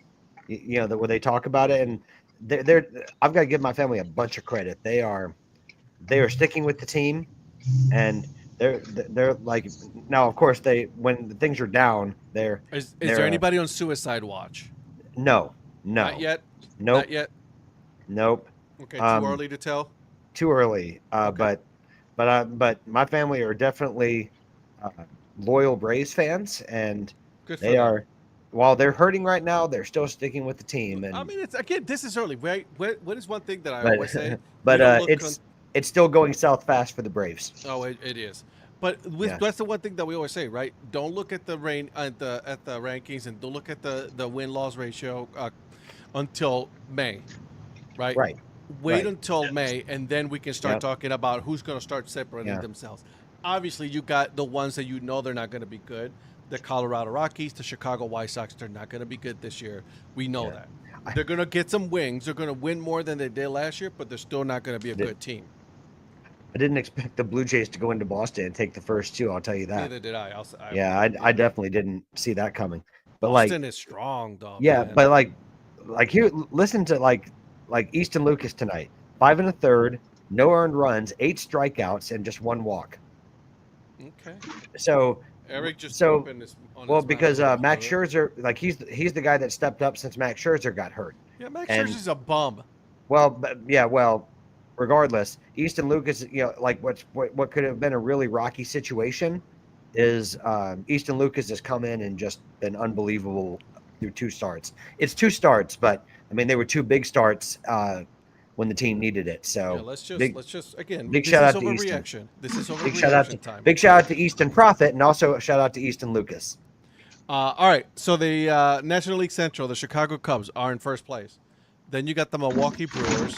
where they talk about it, and they're I've got to give my family a bunch of credit. They are sticking with the team, and they're like, now of course when things are down, Is they're, there anybody on suicide watch? no Not yet. nope Not yet. nope Okay, too early to tell. too early. Okay. But my family are definitely loyal Braves fans, and Good for they them. are. While they're hurting right now, they're still sticking with the team. And I mean, it's again, this is early, right? What is one thing that I but, always say? but You don't look it's still going south fast for the Braves. Oh, it is. But Yeah. that's the one thing that we always say, right? Don't look at the rankings, and don't look at the win-loss ratio until May, right? Right. Wait Right. until Yes. May, and then we can start Yep. talking about who's going to start separating Yeah. themselves. Obviously, you got the ones that you know they're not going to be good. The Colorado Rockies, the Chicago White Sox, they're not going to be good this year. We know Yeah. that. They're going to get some wings. They're going to win more than they did last year, but they're still not going to be a They- good team. I didn't expect the Blue Jays to go into Boston and take the first 2. I'll tell you that. Neither did I. Yeah, I definitely didn't see that coming. But Boston is strong, though. yeah, man. but like here, listen to like Easton Lucas tonight. 5 1/3, no earned runs, 8 strikeouts, and just 1 walk. Okay. So Eric just So, opened his, on well, his because mouth. Max Scherzer, like he's the guy that stepped up since Max Scherzer got hurt. Yeah, Max and- Scherzer's a bum. Well, regardless, Easton Lucas, like what could have been a really rocky situation is Easton Lucas has come in and just been unbelievable through 2 starts. It's 2 starts, but I mean they were 2 big starts when the team needed it. So Yeah, let's just again. big This shout is out to Easton. overreaction. This is big shout out overreaction time. big shout out to Easton Profit, and also a shout out to Easton Lucas. All right. So the National League Central, the Chicago Cubs are in first place. Then you got the Milwaukee Brewers,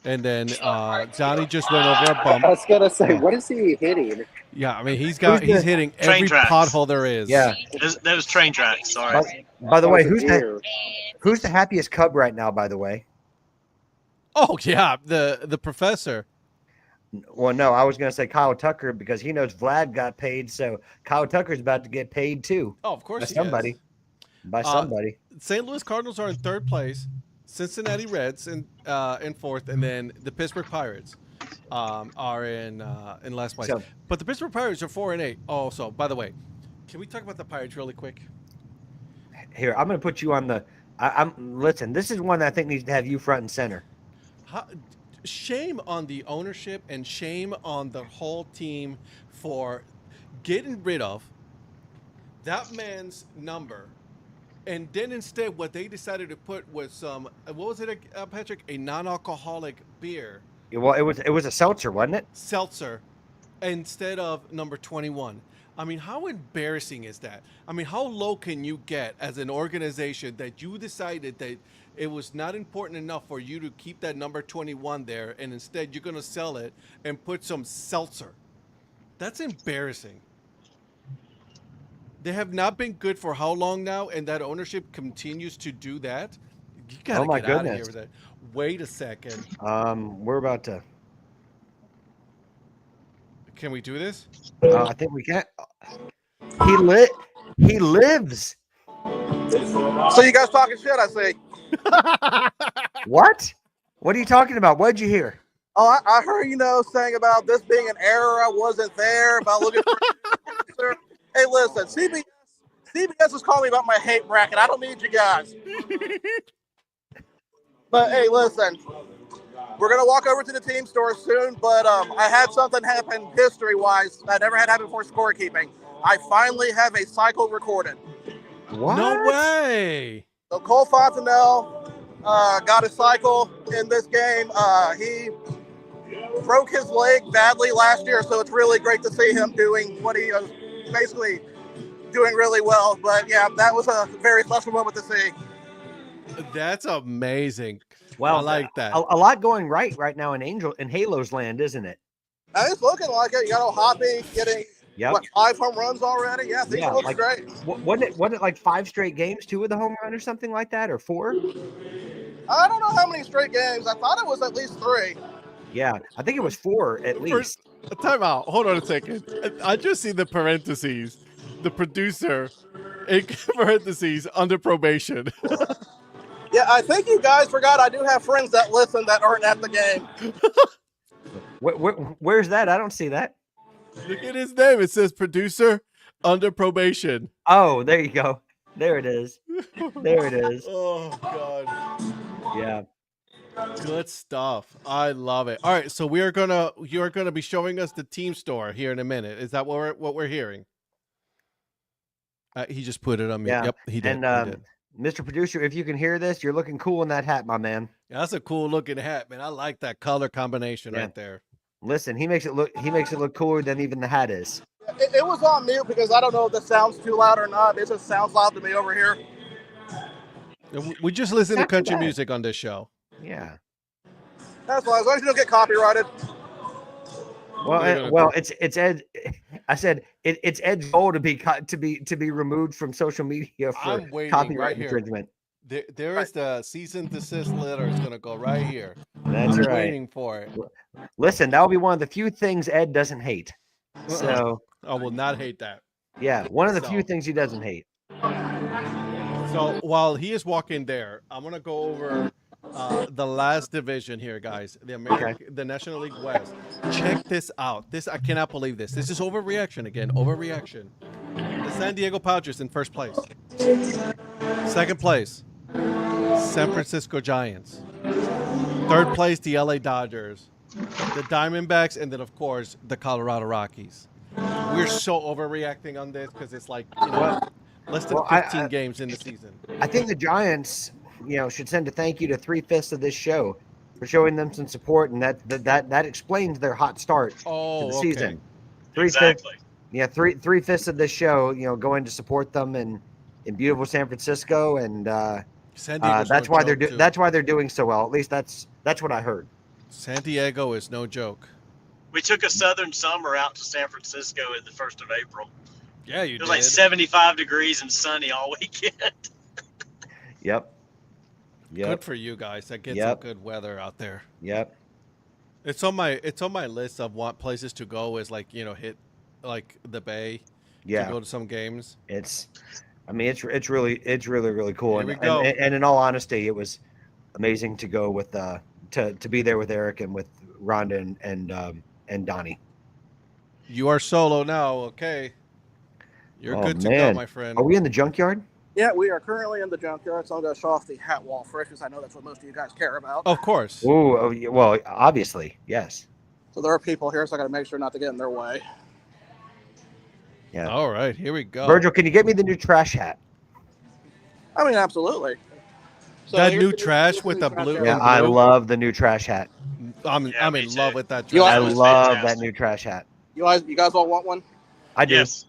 and then Donnie just went over a I bump. was gonna say, what is he hitting? Yeah, I mean he's Who's hitting Train every tracks. pothole there is. Yeah. That was train tracks. Sorry. By the That way, was a deer. who's the happiest Cub right now? By the way. Oh yeah, the professor. Well, no, I was going to say Kyle Tucker because he knows Vlad got paid, so Kyle Tucker's about to get paid too Oh, of course by he somebody. is. By somebody. St. Louis Cardinals are in third place. Cincinnati Reds in fourth, and then the Pittsburgh Pirates are in last place. So- But the Pittsburgh Pirates are 4-8. Oh, so by the way, can we talk about the Pirates really quick? Here, I'm going to put you on the. Listen. This is one that I think needs to have you front and center. Shame on the ownership and shame on the whole team for getting rid of that man's number. And then instead, what they decided to put was some, what was it, Patrick? A non-alcoholic beer, Well, it was a seltzer, wasn't it? seltzer, instead of number 21. I mean, how embarrassing is that? I mean, how low can you get as an organization that you decided that it was not important enough for you to keep that number 21 there, and instead you're going to sell it and put some seltzer? That's embarrassing. They have not been good for how long now, and that ownership continues to do that? You got to get out of here with that. Wait a second. We're about to. Can we do this? I think we can. He lives. So you guys talking shit, I see. What? What are you talking about? What'd you hear? Oh, I heard, saying about this being an error. I wasn't there, about looking for. Hey, listen, CBS is calling me about my hate bracket. I don't need you guys. But hey, listen, we're gonna walk over to the team store soon. But I had something happen history-wise that never had happened before scorekeeping. I finally have a cycle recorded. What? No way. So Cole Fontenelle got a cycle in this game. He broke his leg badly last year, so it's really great to see him doing what he was basically doing really well. But yeah, that was a very special moment to see. That's amazing. Well, I like that. A lot going right now in Halo's land, isn't it? It's looking like it. You got old Hoppy getting 5 home runs already. Yeah, things look great. Wasn't it like 5 straight games, 2 with the home run or something like that, or 4? I don't know how many straight games. I thought it was at least 3. Yeah, I think it was 4 at least. Time out. Hold on a second. I just see the parentheses. The producer, in parentheses, under probation. Yeah, I think you guys forgot I do have friends that listen that aren't at the game. Where's that? I don't see that. Look at his name. It says producer under probation. Oh, there you go. There it is. There it is. Oh, God. Yeah. Good stuff. I love it. All right, so you're gonna be showing us the team store here in a minute. Is that what we're hearing? He just put it on me. Yeah. Yep, he did. And he did. Mr. Producer, if you can hear this, you're looking cool in that hat, my man. Yeah, that's a cool looking hat, man. I like that color combination right there. Listen, he makes it look cooler than even the hat is. It was on mute because I don't know if this sounds too loud or not. It just sounds loud to me over here. We just listen to country music on this show. Yeah. That's why, as long as you don't get copyrighted. Well, it's Ed. I said it's Ed's goal to be removed from social media for copyright infringement. There is the cease and desist letter. It's gonna go right here. That's I'm right. waiting for it. Listen, that will be one of the few things Ed doesn't hate. So I will not hate that. Yeah, one of the few things he doesn't hate. So while he is walking there, I'm gonna go over the last division here, guys. The National League West. Check this out. I cannot believe this. This is overreaction again. Overreaction. The San Diego Padres in first place. Second place, San Francisco Giants. Third place, the LA Dodgers. The Diamondbacks, and then of course the Colorado Rockies. We're so overreacting on this because it's like less than 15 games in the season. I think the Giants, should send a thank you to 3/5 of this show for showing them some support, and that explains their hot start to the season. 3/5, exactly. Yeah, 3/5 of this show, going to support them in beautiful San Francisco, and that's why they're doing so well. At least that's what I heard. San Diego is no joke. We took a southern summer out to San Francisco at the 1st of April. Yeah, you did. It was like 75 degrees and sunny all weekend. Yep. Good for you guys. That gets some good weather out there. Yep. It's on my list of what places to go is hit like the Bay. Yeah. To go to some games. It's really cool. Here we go. And in all honesty, it was amazing to go with to be there with Eric and with Rhonda and Donnie. You are solo now, okay? You're good to go, my friend. Are we in the junkyard? Yeah, we are currently in the junkyard, so I'm going to show off the hat wall first because I know that's what most of you guys care about. Of course. Oh, well, obviously, yes. So there are people here, so I got to make sure not to get in their way. Yeah. All right, here we go. Virgil, can you get me the new trash hat? I mean, absolutely. So that new trash with the blue. Yeah, I love the new trash hat. I'm in love with that trash. I love that new trash hat. You guys all want one? I do. Yes,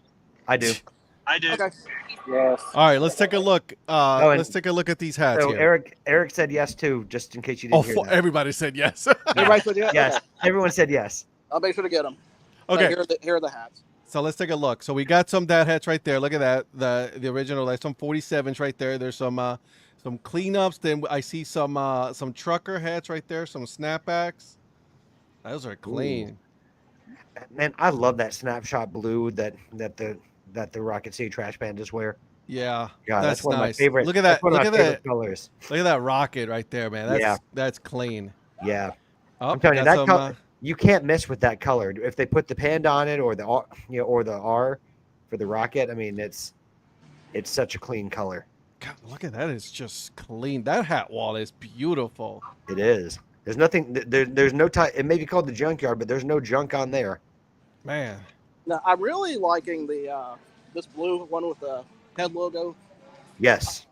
I do. I do. Okay. Yes. All right, let's take a look. and Let's take a look at these hats So here. Eric said yes too, just in case you Oh, didn't hear that. everybody said yes. Everybody said yes. Yes, Okay. everyone said yes. I'll make sure to get them. Okay. Here are the hats. So let's take a look. So we got some dad hats right there. Look at that. The original, like some 47s right there. There's some cleanups. Then I see some trucker hats right there. Some snapbacks. Those are clean. Man, I love that snapshot blue that the Rocket City Trash Pandas wear. Yeah, God, that's one nice. of my favorite. Look at that. That's one of Look my at favorite that. colors. Look at that rocket right there, man. That's clean. Yeah, Oh, I'm telling you got that some, color. You can't miss with that color. If they put the panda on it or the R, or the R for the rocket, I mean it's such a clean color. God, look at that. It's just clean. That hat wall is beautiful. It is. There's nothing. There's no time. It may be called the Junkyard, but there's no junk on there. Man. Now, I'm really liking the this blue one with the head logo. Yes.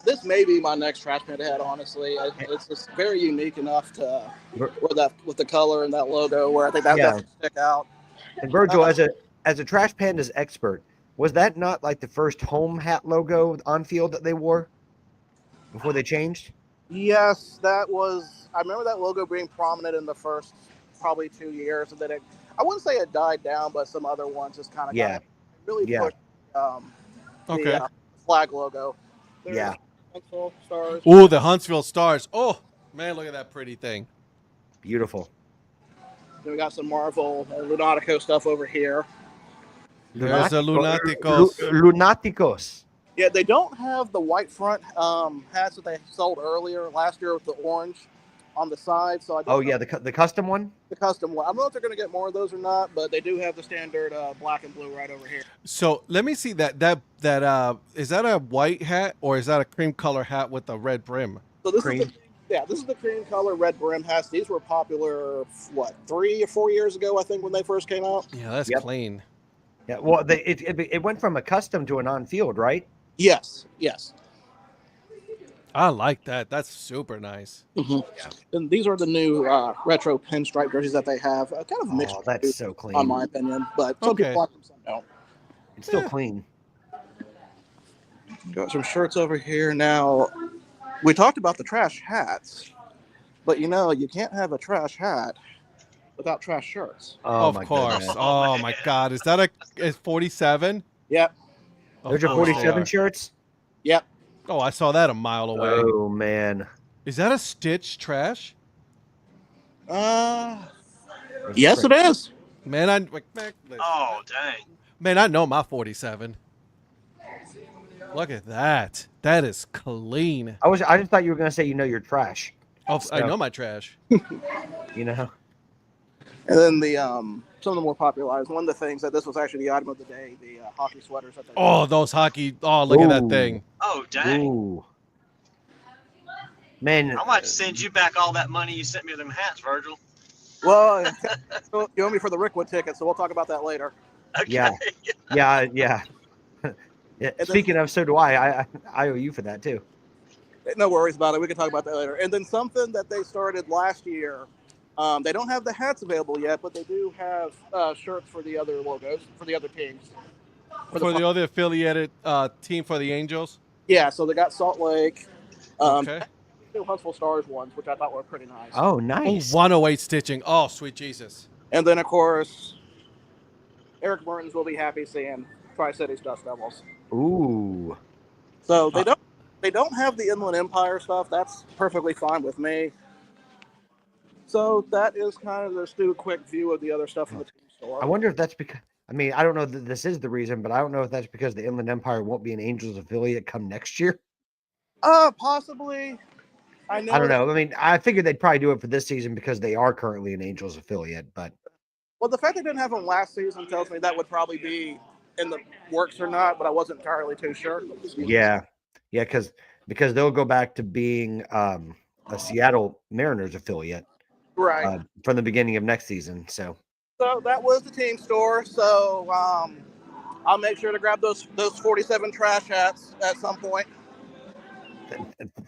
This may be my next Trash Panda hat, honestly. It's just very unique enough to with the color and that logo where I think that would stick out. And Virgil, as a Trash Pandas expert, was that not like the first home hat logo on field that they wore before they changed? Yes, that was. I remember that logo being prominent in the first probably 2 years, and then I wouldn't say it died down, but some other ones just kind of really pushed the flag logo. There's Huntsville Stars. Ooh, the Huntsville Stars. Oh man, look at that pretty thing. Beautiful. Then we got some Marvel and Lunatico stuff over here. There's the Lunaticos. Lunaticos. Yeah, they don't have the white front hats that they sold earlier last year with the orange on the side. So I don't know. The custom one. The custom one. I don't know if they're going to get more of those or not, but they do have the standard black and blue right over here. So let me see that is that a white hat or is that a cream color hat with a red brim? So this is the cream color red brim hats. These were popular 3 or 4 years ago, I think, when they first came out. Yeah, that's clean. Yeah, well, it went from a custom to an on-field, right? Yes. I like that. That's super nice. Mm-hmm. Yeah. And these are the new retro pinstripe jerseys that they have. Kind of mixed. Oh, that's so clean. On my opinion, but some people like them, some don't. It's still clean. Got some shirts over here. Now, we talked about the trash hats, but you can't have a trash hat without trash shirts. Oh, of course. Goodness. Oh my God. Is that a 47? Yep. There's your 47 shirts? Yep. Oh, I saw that a mile away. Oh man. Is that a Stitch trash? Yes, it is. Man, Oh, dang. Man, I know my 47. Look at that. That is clean. I just thought you were gonna say your trash. Oh, I know my trash. You know. And then the some of the more popular items. One of the things that this was actually the item of the day, the hockey sweaters. That Oh, those hockey. Oh, look at that thing. Oh, dang. Ooh. Man, I might send you back all that money you sent me with them hats, Virgil. Well, you owe me for the Rickwood ticket, so we'll talk about that later. Okay. Yeah. Yeah. Speaking of, so do I. I owe you for that too. No worries about it. We can talk about that later. And then something that they started last year. They don't have the hats available yet, but they do have shirts for the other logos, for the other teams. For the other affiliated team for the Angels? Yeah, so they got Salt Lake. Okay. New Huntsville Stars ones, which I thought were pretty nice. Oh, nice. 108 stitching. Oh, sweet Jesus. And then, of course, Eric Mertens will be happy seeing Tri-Cities Dust Devils. Ooh. So they don't have the Inland Empire stuff. That's perfectly fine with me. So that is kind of just do a quick view of the other stuff in the team store. I wonder if that's because. I mean, I don't know that this is the reason, but I don't know if that's because the Inland Empire won't be an Angels affiliate come next year. Possibly. I don't know. I mean, I figured they'd probably do it for this season because they are currently an Angels affiliate. But well, the fact they didn't have them last season tells me that would probably be in the works or not, but I wasn't entirely too sure. Yeah, because they'll go back to being a Seattle Mariners affiliate, right, from the beginning of next season. So that was the team store. So I'll make sure to grab those 47 trash hats at some point.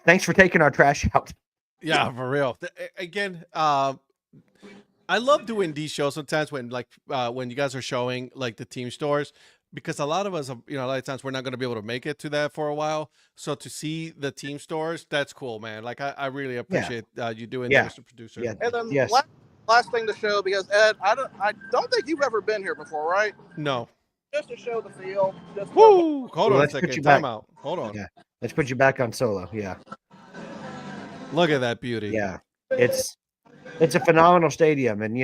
Thanks for taking our trash out. Yeah, for real. Again, I love doing these shows sometimes when when you guys are showing like the team stores, because a lot of us, a lot of times we're not going to be able to make it to that for a while. So to see the team stores, that's cool, man. Like I really appreciate you doing that, Mr. Producer. Yeah. And then Yes. last thing to show, because Ed, I don't think you've ever been here before, right? No. Just to show the field. Just Woo! Hold on a Let's put second. you back. Time out. Hold on. Yeah. Let's put you back on solo. Yeah. Look at that beauty. Yeah. It's a phenomenal stadium, and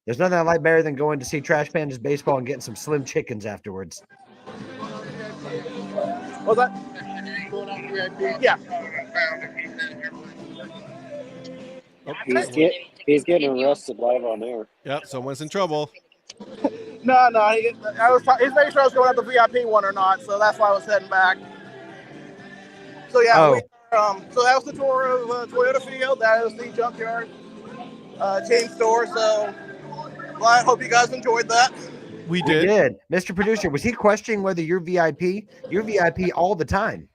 there's nothing I like better than going to see Trash Pandas baseball and getting some slim chickens afterwards. What was that? Yeah. Okay. He's getting arrested live on air. Yep. Someone's in trouble. No. He's making sure I was going out the VIP one or not, so that's why I was heading back. So yeah, so that was the tour of Toyota Field. That is the Junkyard team store. So well, I hope you guys enjoyed that. We We did. did. Mr. Producer, was he questioning whether you're VIP? You're VIP all the time.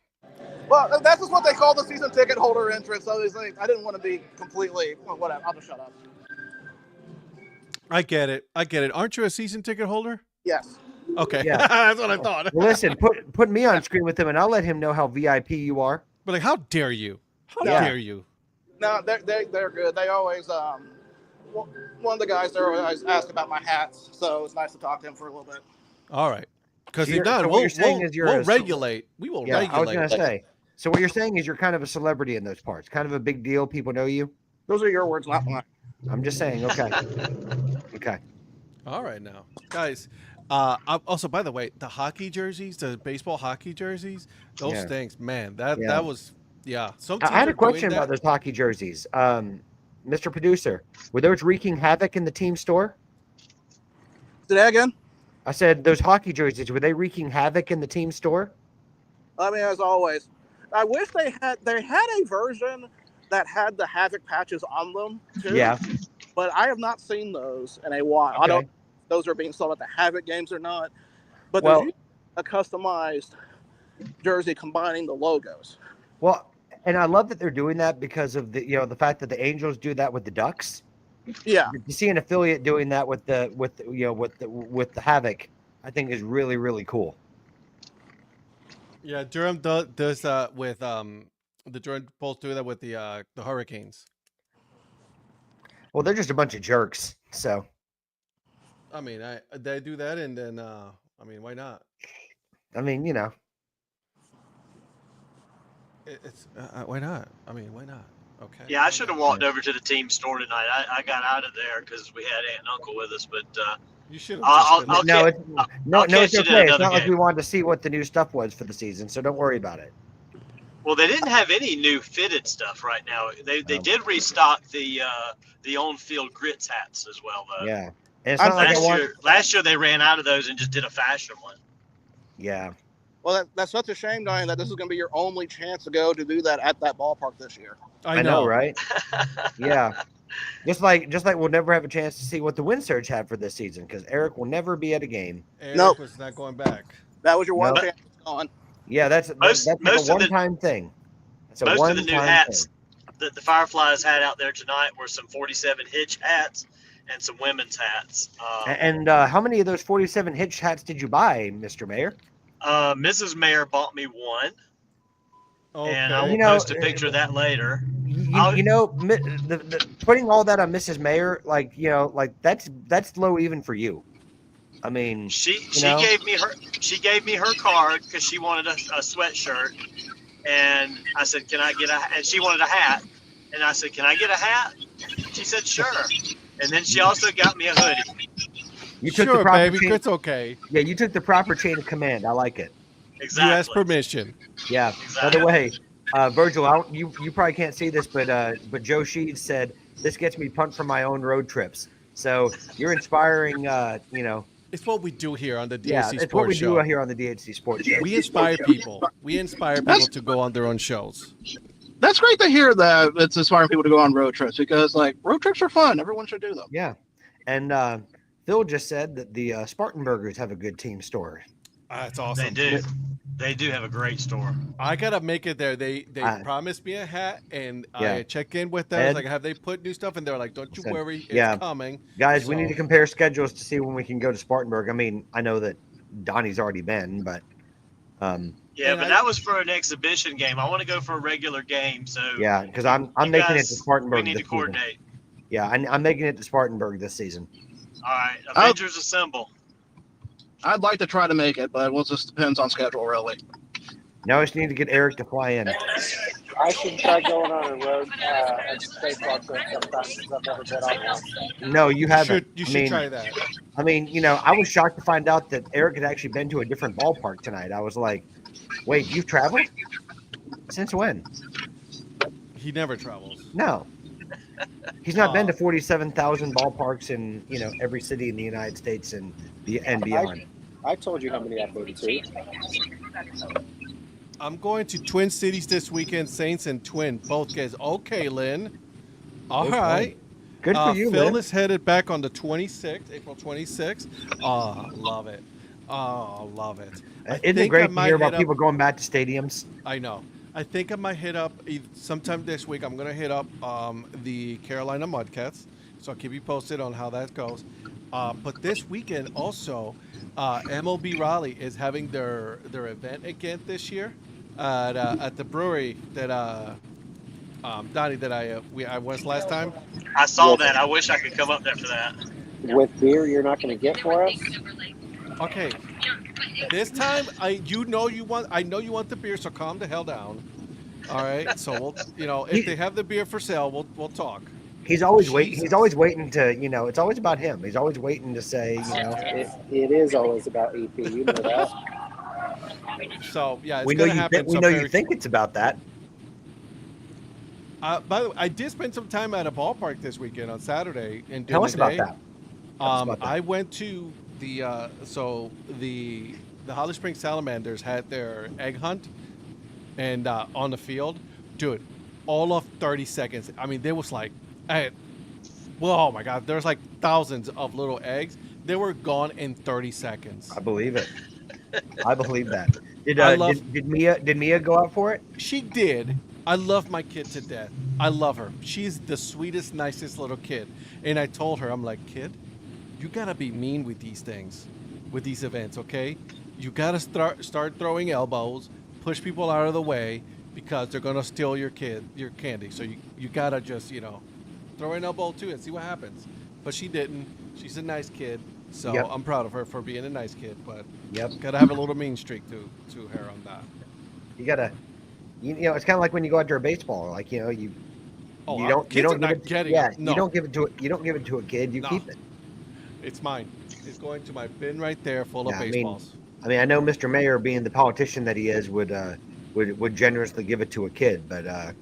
Well, that's just what they call the season ticket holder entrance. So I didn't want to be completely whatever. I'll just shut up. I get it. Aren't you a season ticket holder? Yes. Okay. Yeah. That's what I thought. Well, listen, put me on screen with him, and I'll let him know how VIP you are. But like, how dare you? How Yeah. dare you? No, they're good. They always one of the guys there always ask about my hats, so it's nice to talk to him for a little bit. All right. Because So if not, what we'll, you're saying we'll, is you're we'll a- regulate. We will Yeah, I was regulate. gonna say. So what you're saying is you're kind of a celebrity in those parts, kind of a big deal. People know you. Those are your words, not mine. I'm just saying. Okay. Okay. All right, now, guys. Also, by the way, the hockey jerseys, the baseball hockey jerseys, those Yeah. things, man. That was Some I had a teams are doing question that. about those hockey jerseys. Mr. Producer, were those wreaking havoc in the team store? Say that again? I said those hockey jerseys, were they wreaking havoc in the team store? I mean, as always, I wish they had a version that had the Havoc patches on them too. Yeah. But I have not seen those in a while. I don't Okay. know if those are being sold at the Havoc games or not. But Well- there's a customized jersey combining the logos. Well, and I love that they're doing that because of the fact that the Angels do that with the Ducks. Yeah. To see an affiliate doing that with the Havoc, I think is really, really cool. Yeah, Durham does with the Durham Bulls do that with the Hurricanes. Well, they're just a bunch of jerks. So I mean, they do that, and then I mean, why not? I mean, It's why not? I mean, why not? Okay. Yeah, I should have walked over to the team store tonight. I got out of there because we had Aunt and Uncle with us, but You should I'll- have. I'll- no, catch- it's I'll no, catch it's you at okay. It's another not like game. we wanted to see what the new stuff was for the season, so don't worry about it. well, they didn't have any new fitted stuff right now. They did restock the on-field grits hats as well, though. Yeah, and it's not like I want. Last year they ran out of those and just did a fashion one. Yeah, Well, that's such a shame, Donnie, that this is going to be your only chance to go to do that at that ballpark this year. I know, right? Yeah, just like we'll never have a chance to see what the Wind Surge have for this season because Eric will never be at a game. Eric Nope. was not going back. That was your one No. chance on. Yeah, that's Most like of a the- one-time thing. It's a Most of the new one-time hats thing. that the Fireflies had out there tonight were some 47 hitch hats and some women's hats. And how many of those 47 hitch hats did you buy, Mr. Mayor? Mrs. Mayor bought me one, and I Okay. will post a picture of that later. The putting all that on Mrs. Mayer, that's low even for you. I mean, She know? gave me her card because she wanted a sweatshirt, and I said, "Can I get a?" And she wanted a hat, and I said, "Can I get a hat?" She said, "Sure." And then she also got me a hoodie. you took the Sure, proper baby, chain, it's okay. yeah, you took the proper chain of command. I like it. Exactly. You asked permission. Yeah. By the way, Virgil, you probably can't see this, but Joe Sheed said this gets me pumped for my own road trips. So you're inspiring. It's what we do here on the DHC Yeah, it's Sports what we Show. do here on the DHC Sports Show. We inspire people. We inspire people to go on their own shows. That's great to hear that it's inspiring people to go on road trips because road trips are fun. Everyone should do them. Yeah, and Phil just said that the Spartan Burgers have a good team store. That's They awesome. do. They do have a great store. I gotta make it there. They I- promised me a hat, and Yeah. I checked in with them. I was Ed? like, have they put new stuff? And they're like, don't you Listen, worry, it's yeah. coming. Guys, we need So- to compare schedules to see when we can go to Spartanburg. I mean, I know that Donnie's already been, but Yeah, And but that was for an exhibition game. I want to go for a regular game. So yeah, because I'm you making it guys- to Spartanburg We need this to season. coordinate. Yeah, I'm making it to Spartanburg this season. All right, Avengers Assemble. I'd like to try to make it, but it just depends on schedule, really. Now I just need to get Eric to fly in. I should try going on a road and baseball trip sometime since I've never been on one. No, you haven't. You I should mean, try that. I mean, I was shocked to find out that Eric had actually been to a different ballpark tonight. I was like, wait, you've traveled? Since when? He never travels. No. He's not been to 47,000 ballparks in, every city in the United States and beyond. I told you how many I've been to. I'm going to Twin Cities this weekend, Saints and Twin, both guys. Okay, Lynn. All Okay. right. Good for you, Phil man. is headed back on the 26th, April 26th. Oh, love it. Oh, love it. I Isn't it think I great to might hear hit about up- people going back to stadiums? I know. I think I might hit up sometime this week. I'm going to hit up the Carolina Mudcats. So I'll keep you posted on how that goes. But this weekend also, MLB Raleigh is having their event again this year at the brewery that Donnie that I was last time. I saw that. I wish I could come up there for that. With beer you're not going to get for us? Okay. This time, I know you want the beer, so calm the hell down. All right. So we'll, if they have the beer for sale, we'll talk. He's always waiting. Jesus. He's always waiting to, it's always about him. He's always waiting to say, It is always about EP. You know that. So yeah, it's we know gonna you. happen. We so know very- you think it's about that. By the way, I did spend some time at a ballpark this weekend on Saturday and Tell us about that. Tell us about that. I went to the the Holly Springs Salamanders had their egg hunt, and on the field, dude, all of 30 seconds. I mean, there was like, oh my God, there's like thousands of little eggs. They were gone in 30 seconds. I believe it. I believe that. Did Mia go out for it? She did. I love my kid to death. I love her. She's the sweetest, nicest little kid. And I told her, I'm like, kid, you gotta be mean with these things, with these events, okay? You gotta start throwing elbows, push people out of the way, because they're gonna steal your candy. So you gotta just, throw an elbow too and see what happens. But she didn't. She's a nice kid. So Yep. I'm proud of her for being a nice kid. But Yep. gotta have a little mean streak to her on that. You gotta. It's kind of like when you go out to a baseball. Like you don't kids are give not it. getting Yeah, it. No. you don't give it to you don't give it to a kid. You No. keep it. It's mine. It's going to my bin right there, full Yeah, of I mean, baseballs. I mean, I know Mr. Mayor, being the politician that he is, would generously give it to a kid, but I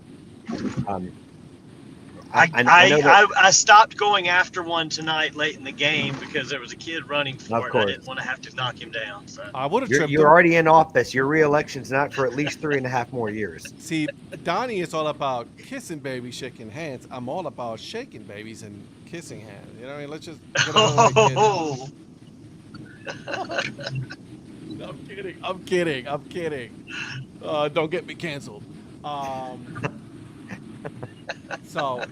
know that, I stopped going after one tonight late in the game because there was a kid running for Of it. course. I didn't want to have to knock him down. So I would have tripped you're him. already in office. Your re-election's not for at least 3.5 more years. See, Donnie is all about kissing babies, shaking hands. I'm all about shaking babies and kissing hands. You know what I mean? Let's just get on with it. I'm kidding. Don't get me canceled. So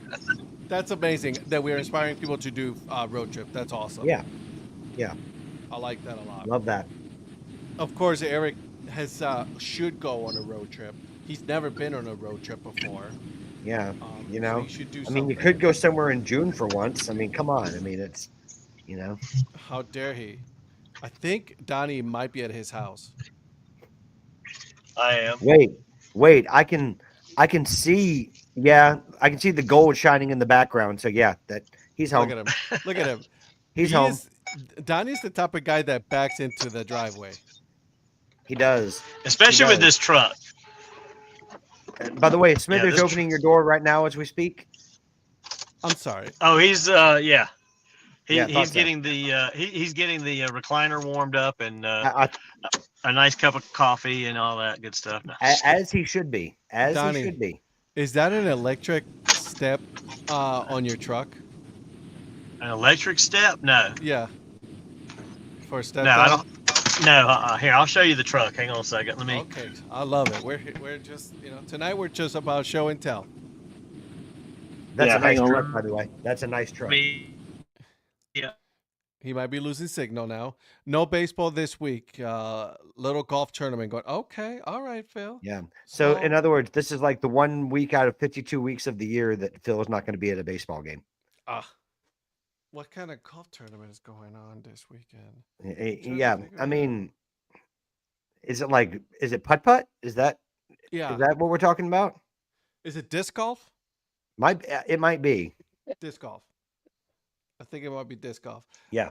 that's amazing that we're inspiring people to do road trip. That's awesome. Yeah. I like that a lot. Love that. Of course, Eric should go on a road trip. He's never been on a road trip before. Yeah. So he should do I something. mean, you could go somewhere in June for once. I mean, come on. I mean, it's, How dare he? I think Donnie might be at his house. I am. Wait. I can see. Yeah, I can see the gold shining in the background. So yeah, that he's home. Look at him. He's home. Donnie's the type of guy that backs into the driveway. He does. Especially with this truck. By the way, Smithers this opening your door right now as we speak. I'm sorry. Oh, he's yeah. Yeah, I thought He's so. getting the he's getting the recliner warmed up and I- a nice cup of coffee and all that good stuff. No. as he should be. As Donnie. he should be. Is that an electric step on your truck? An electric step? No. Yeah. For a step No, I down? don't. No, here, I'll show you the truck. Hang on a second. Let me. Okay, I love it. We're just tonight we're just about show and tell. That's Yeah, a nice hang on. truck, by the way. That's a nice truck. Yeah. He might be losing signal now. No baseball this week. Little golf tournament going. Okay, all right, Phil. Yeah. So in other words, this is like the 1 week out of 52 weeks of the year that Phil is not going to be at a baseball game. What kind of golf tournament is going on this weekend? Yeah, I mean, is it putt putt? Is that what we're talking about? Is it disc golf? It might be Disc golf. I think it might be disc golf. Yeah.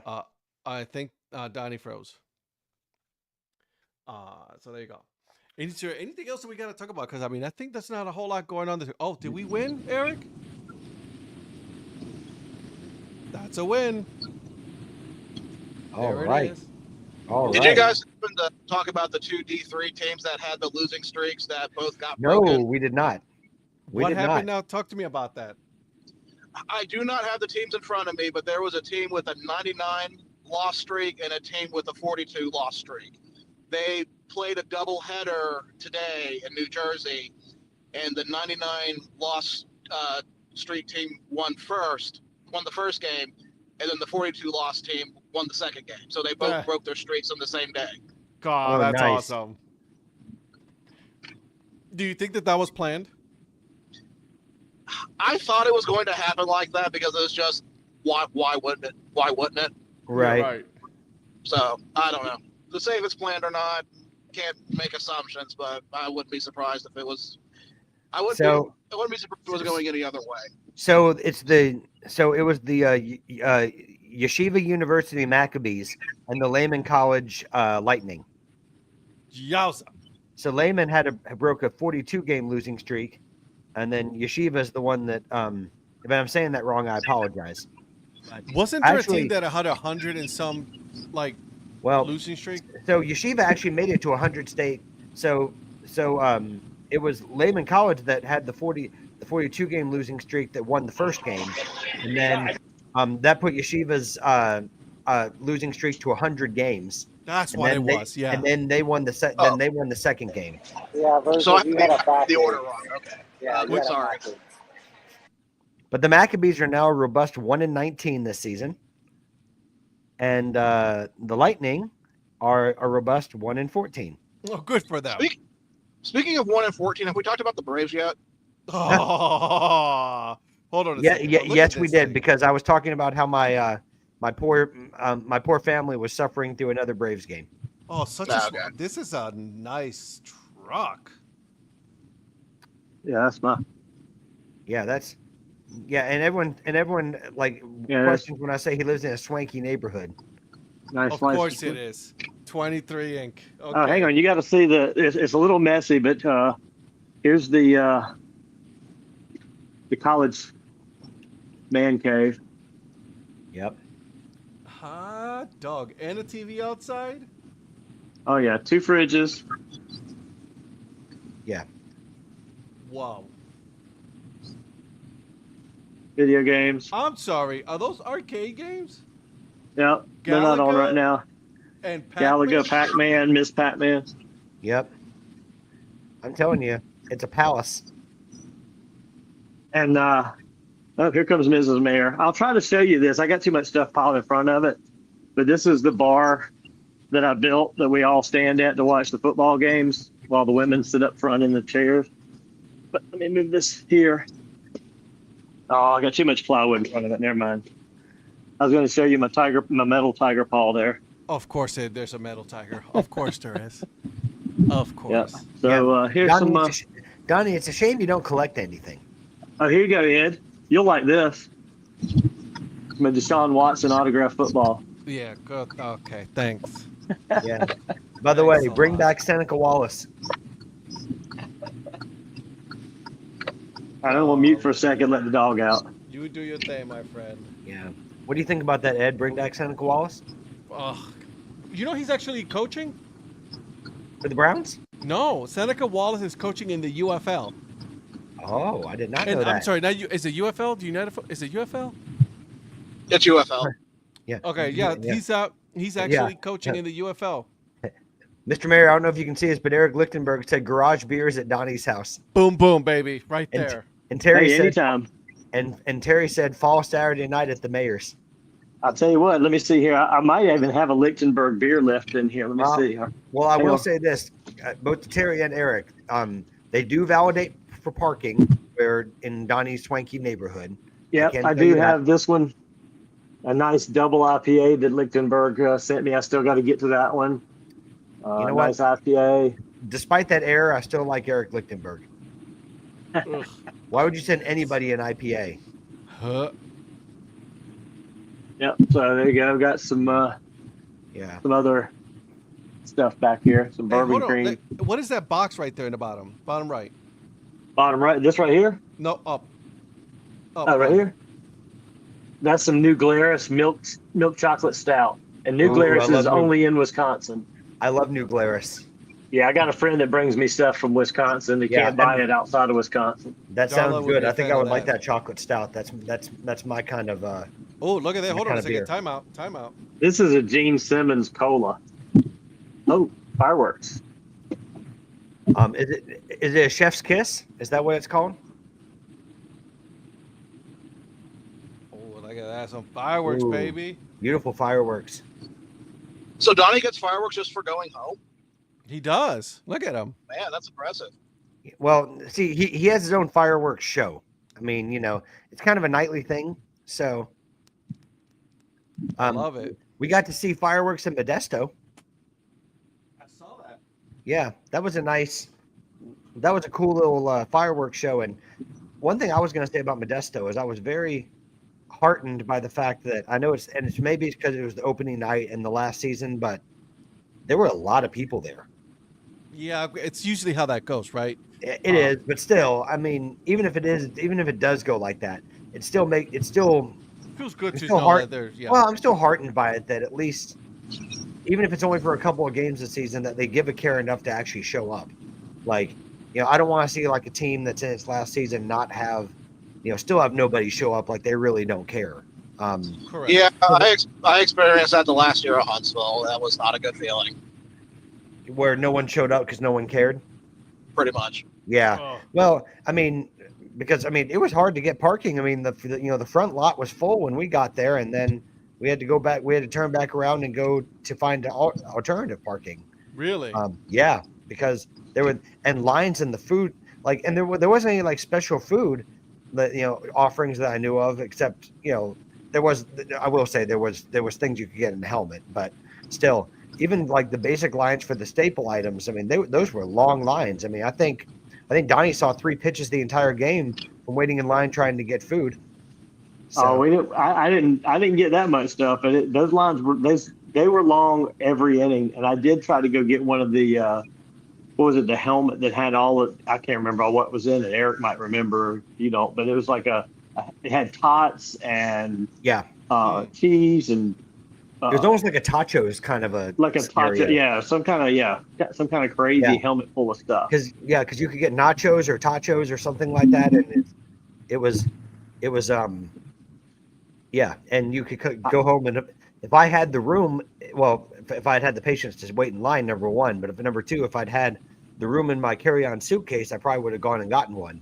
I think Donnie froze. So there you go. Is there anything else that we got to talk about? Because I mean, I think that's not a whole lot going on. Oh, did we win, Eric? That's a win. All There it right. is. All Did right. you guys happen to talk about the two D3 teams that had the losing streaks that both got No, broken? we did not. What happened now? Talk to me about that. I do not have the teams in front of me, but there was a team with a 99 loss streak and a team with a 42 loss streak. They played a doubleheader today in New Jersey, and the 99 loss streak team won the first game, and then the 42 loss team won the second game. So they both broke their streaks on the same day. God, that's awesome. Do you think that was planned? I thought it was going to happen like that because it was just why wouldn't it? Why wouldn't it? Right. Yeah, right. So I don't know. To say if it's planned or not, can't make assumptions, but I wouldn't be surprised if it was. I wouldn't be surprised if it was going any other way. So it was the Yeshiva University Maccabees and the Lehman College Lightning. Yowza. So Lehman broke a 42 game losing streak, and then Yeshiva is the one that if I'm saying that wrong, I apologize. Wasn't there a team that had 100 and some losing streak? So Yeshiva actually made it to 100 state. So it was Lehman College that had the 42 game losing streak that won the first game, and then that put Yeshiva's losing streak to 100 games. That's what it was. Yeah. And then they won the second game. Yeah, Virgil, So I you had a got the backwards. order wrong. Okay. Yeah, you had a Sorry. backwards. But the Maccabees are now a robust 1-19 this season, and the Lightning are a robust 1-14. Oh, good for them. Speaking of 1-14, have we talked about the Braves yet? Oh, hold on. Yes, we did, because I was talking about how my poor family was suffering through another Braves game. Oh, this is a nice truck. Yeah, that's my. And everyone questions when I say he lives in a swanky neighborhood. Nice. Of course it is. 23 Inc. Okay. Oh, hang on. You got to see it's a little messy, but here's the college man cave. Yep. Hot dog. And a TV outside? Oh, yeah. 2 fridges. Yeah. Wow. Video games. I'm sorry. Are those arcade games? Yeah. They're not on right now. And Pac-Man? Galaga, Pac-Man, Miss Pac-Man. Yep. I'm telling you, it's a palace. And here comes Mrs. Mayor. I'll try to show you this. I got too much stuff piled in front of it, but this is the bar that I built that we all stand at to watch the football games while the women sit up front in the chairs. But let me move this here. Oh, I got too much plywood in front of it. Never mind. I was going to show you my metal tiger paw there. Of course there's a metal tiger. Of course there is. Of course. Yeah. So here's Donnie, some. Donnie, it's a shame you don't collect anything. Oh, here you go, Ed. You'll like this. My Deshaun Watson autographed football. Yeah, good. Okay, thanks. Yeah. By the way, bring back Seneca Wallace. I don't want to mute for a second. Let the dog out. You do your thing, my friend. Yeah. What do you think about that, Ed? Bring back Seneca Wallace You know he's actually coaching? for the Browns? No, Seneca Wallace is coaching in the UFL. Oh, I did not know that. I'm sorry. Now is it UFL? Do you know? Is it UFL? It's UFL. Yeah. Okay. Yeah. He's out. He's actually coaching in the UFL. Mr. Mayor, I don't know if you can see this, but Eric Lichtenberg said garage beers at Donnie's house. Boom, boom, baby, right And, there. and Terry Hey, said, anytime. and Terry said fall Saturday night at the Mayor's. I'll tell you what. Let me see here. I might even have a Lichtenberg beer left in here. Let me see. Well, I Hang will on. say this: both Terry and Eric, they do validate for parking. We're in Donnie's swanky neighborhood. Yep, can't I tell you do that. have this one. A nice double IPA that Lichtenberg sent me. I still got to get to that one. You know what? Nice IPA. Despite that error, I still like Eric Lichtenberg. Ugh. Why would you send anybody an IPA? Huh. Yep. So there you go. I've got some Yeah. some other stuff back here. Some Hey, bourbon hold on. cream. What is that box right there in the bottom? Bottom right. Bottom right. This right here. No, up. Up. Oh, right here. That's some New Glarus milk chocolate stout. And New Ooh, Glarus I love is New- only in Wisconsin. I love New Glarus. Yeah, I got a friend that brings me stuff from Wisconsin. They Yeah, can't buy and- it outside of Wisconsin. That Darla sounds would good. be a I think fan I of would like that. that chocolate stout. That's my kind of Oh, look at that. My Hold on kind a of second. beer. Time out. Time out. This is a Gene Simmons cola. Oh, fireworks. Is it a chef's kiss? Is that what it's called? Oh, look at that. Some fireworks, Ooh. baby. Beautiful fireworks. So Donnie gets fireworks just for going home. He does. Look at him. Man, that's impressive. Well, see, he has his own fireworks show. I mean, it's kind of a nightly thing. So I love it. we got to see fireworks in Modesto. I saw that. Yeah, that was a cool little fireworks show. And one thing I was going to say about Modesto is I was very heartened by the fact that I know it's maybe because it was the opening night and the last season, but there were a lot of people there. Yeah, it's usually how that goes, right? It is, but still, I mean, even if it does go like that, it still Feels good It's to still know hard- that there's well, I'm still heartened by it that at least, even if it's only for a couple of games this season, that they give a care enough to actually show up. Like, I don't want to see like a team that's in its last season not have, still have nobody show up like they really don't care. correct. Yeah, I experienced that the last year at Huntsville. That was not a good feeling. Where no one showed up because no one cared. Pretty much. Yeah. Oh, Well, I mean, because it was hard to get parking. I mean, the front lot was full when we got there, and then we had to go back. We had to turn back around and go to find alternative parking. really? Yeah, because there were lines in the food, like, and there wasn't any like special food that offerings that I knew of, except there was. I will say there was things you could get in the helmet, but still, even like the basic lines for the staple items. I mean, those were long lines. I mean, I think Donnie saw 3 pitches the entire game from waiting in line trying to get food. Oh, we didn't. I didn't get that much stuff, but those lines were long every inning, and I did try to go get one of the what was it, the helmet that had all of, I can't remember what was in it. Eric might remember, you don't, but it was like it had tots and cheese and it was almost like a tachos kind of a like a scenario. tacho, some kind of crazy helmet full of stuff. Because you could get nachos or tachos or something like that, and it was and you could go home, and if I had the room, well, if I'd had the patience to wait in line, number one, but number two, if I'd had the room in my carry-on suitcase, I probably would have gone and gotten one.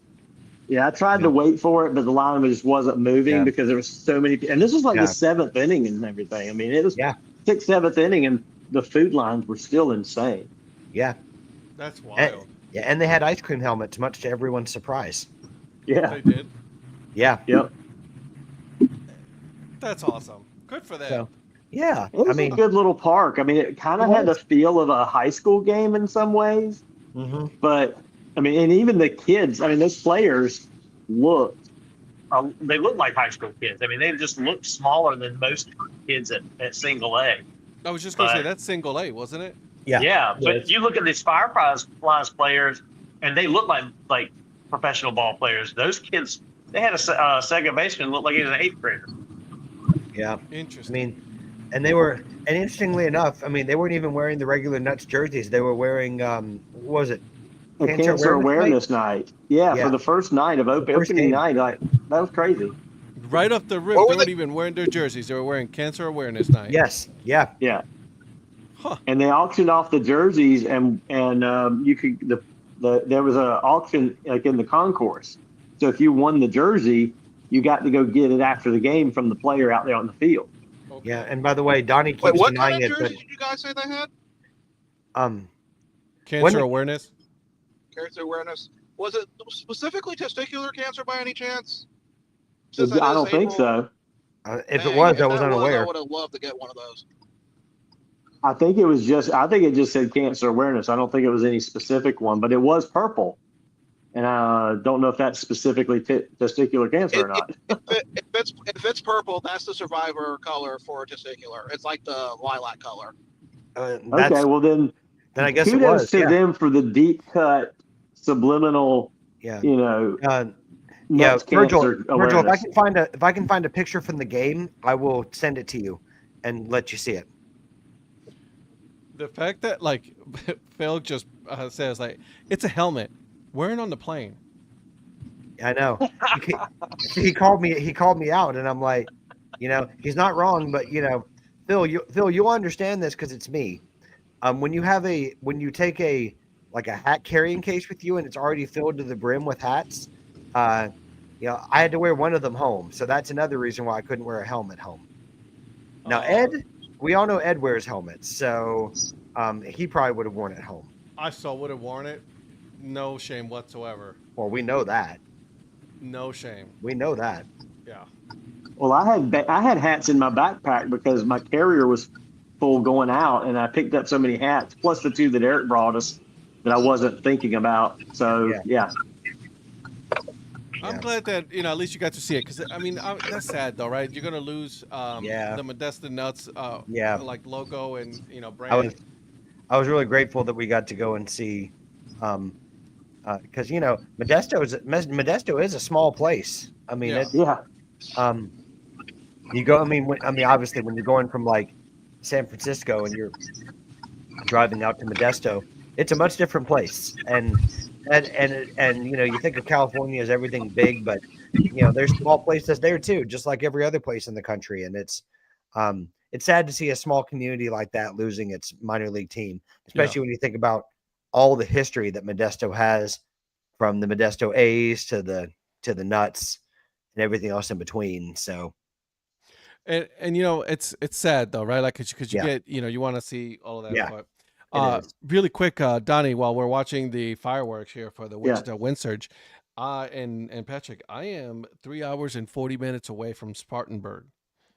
Yeah, I tried to wait for it, but the line just wasn't moving because there was so many. And this was like the 7th inning and everything. I mean, it was 6th, 7th inning, and the food lines were still insane. Yeah, That's wild. and they had ice cream helmets, much to everyone's surprise. Yeah, They did. Yeah. Yep. That's awesome. Good for them. So, yeah, It was a good little park. I mean, it kind of had the feel of a high school game in some ways, but I mean, and even the kids. I mean, those players looked. They looked like high school kids. I mean, they just looked smaller than most kids at single A. I was just going to say, that's single A, wasn't it? Yeah, but you look at these Fireflies players, and they look like professional ball players. Those kids, they had a second baseman look like he was an 8th grader. Yeah. Interesting. I mean, and interestingly enough, I mean, they weren't even wearing the regular Nuts jerseys. They were wearing, what was it? A Cancer Awareness Night. Yeah, for the first night of opening night. Like, that was crazy. Right off the rip, they weren't even wearing their jerseys. They were wearing Cancer Awareness Night. Yes. Yeah. Yeah. Huh. and they auctioned off the jerseys, and you could there was an auction like in the concourse. So if you won the jersey, you got to go get it after the game from the player out there on the field. Okay. Yeah, and by the way, Donnie keeps Wait, what denying kind of it, jerseys did you guys say they had? but Cancer awareness. Cancer awareness. Was it specifically testicular cancer by any chance? I don't think so. If it was, I was unaware. I would have loved to get one of those. I think it just said cancer awareness. I don't think it was any specific one, but it was purple. And I don't know if that's specifically testicular cancer or not. If it's purple, that's the survivor color for testicular. It's like the lilac color. Okay, well then I guess kudos it was to them for the deep cut subliminal. Yeah. Virgil, if I can find a picture from the game, I will send it to you and let you see it. The fact that like Phil just says like it's a helmet wearing on the plane. I know. He called me out, and I'm like, he's not wrong, but Phil, you'll understand this because it's me. When you take a hat carrying case with you and it's already filled to the brim with hats, I had to wear one of them home, so that's another reason why I couldn't wear a helmet home. Now Ed, we all know Ed wears helmets, so he probably would have worn it home. I still would have worn it. No shame whatsoever. Well, we know that. No shame. We know that. Yeah. Well, I had hats in my backpack because my carrier was full going out, and I picked up so many hats, plus the two that Eric brought us that I wasn't thinking about. So yeah. I'm glad that at least you got to see it because that's sad though, right? You're gonna lose the Modesta Nuts like logo and brand. I was really grateful that we got to go and see because Modesto is a small place. I mean, you go. Obviously, when you're going from like San Francisco and you're driving out to Modesto, it's a much different place. And you think of California as everything big, but there's small places there too, just like every other place in the country. And it's sad to see a small community like that losing its minor league team, especially when you think about all the history that Modesto has, from the Modesto A's to the Nuts and everything else in between. So, and it's sad though, right? Like because you get you want to see all of that. Yeah. But really quick, Donnie, while we're watching the fireworks here for the Wichita Wind Surge, and Patrick, I am 3 hours and 40 minutes away from Spartanburg.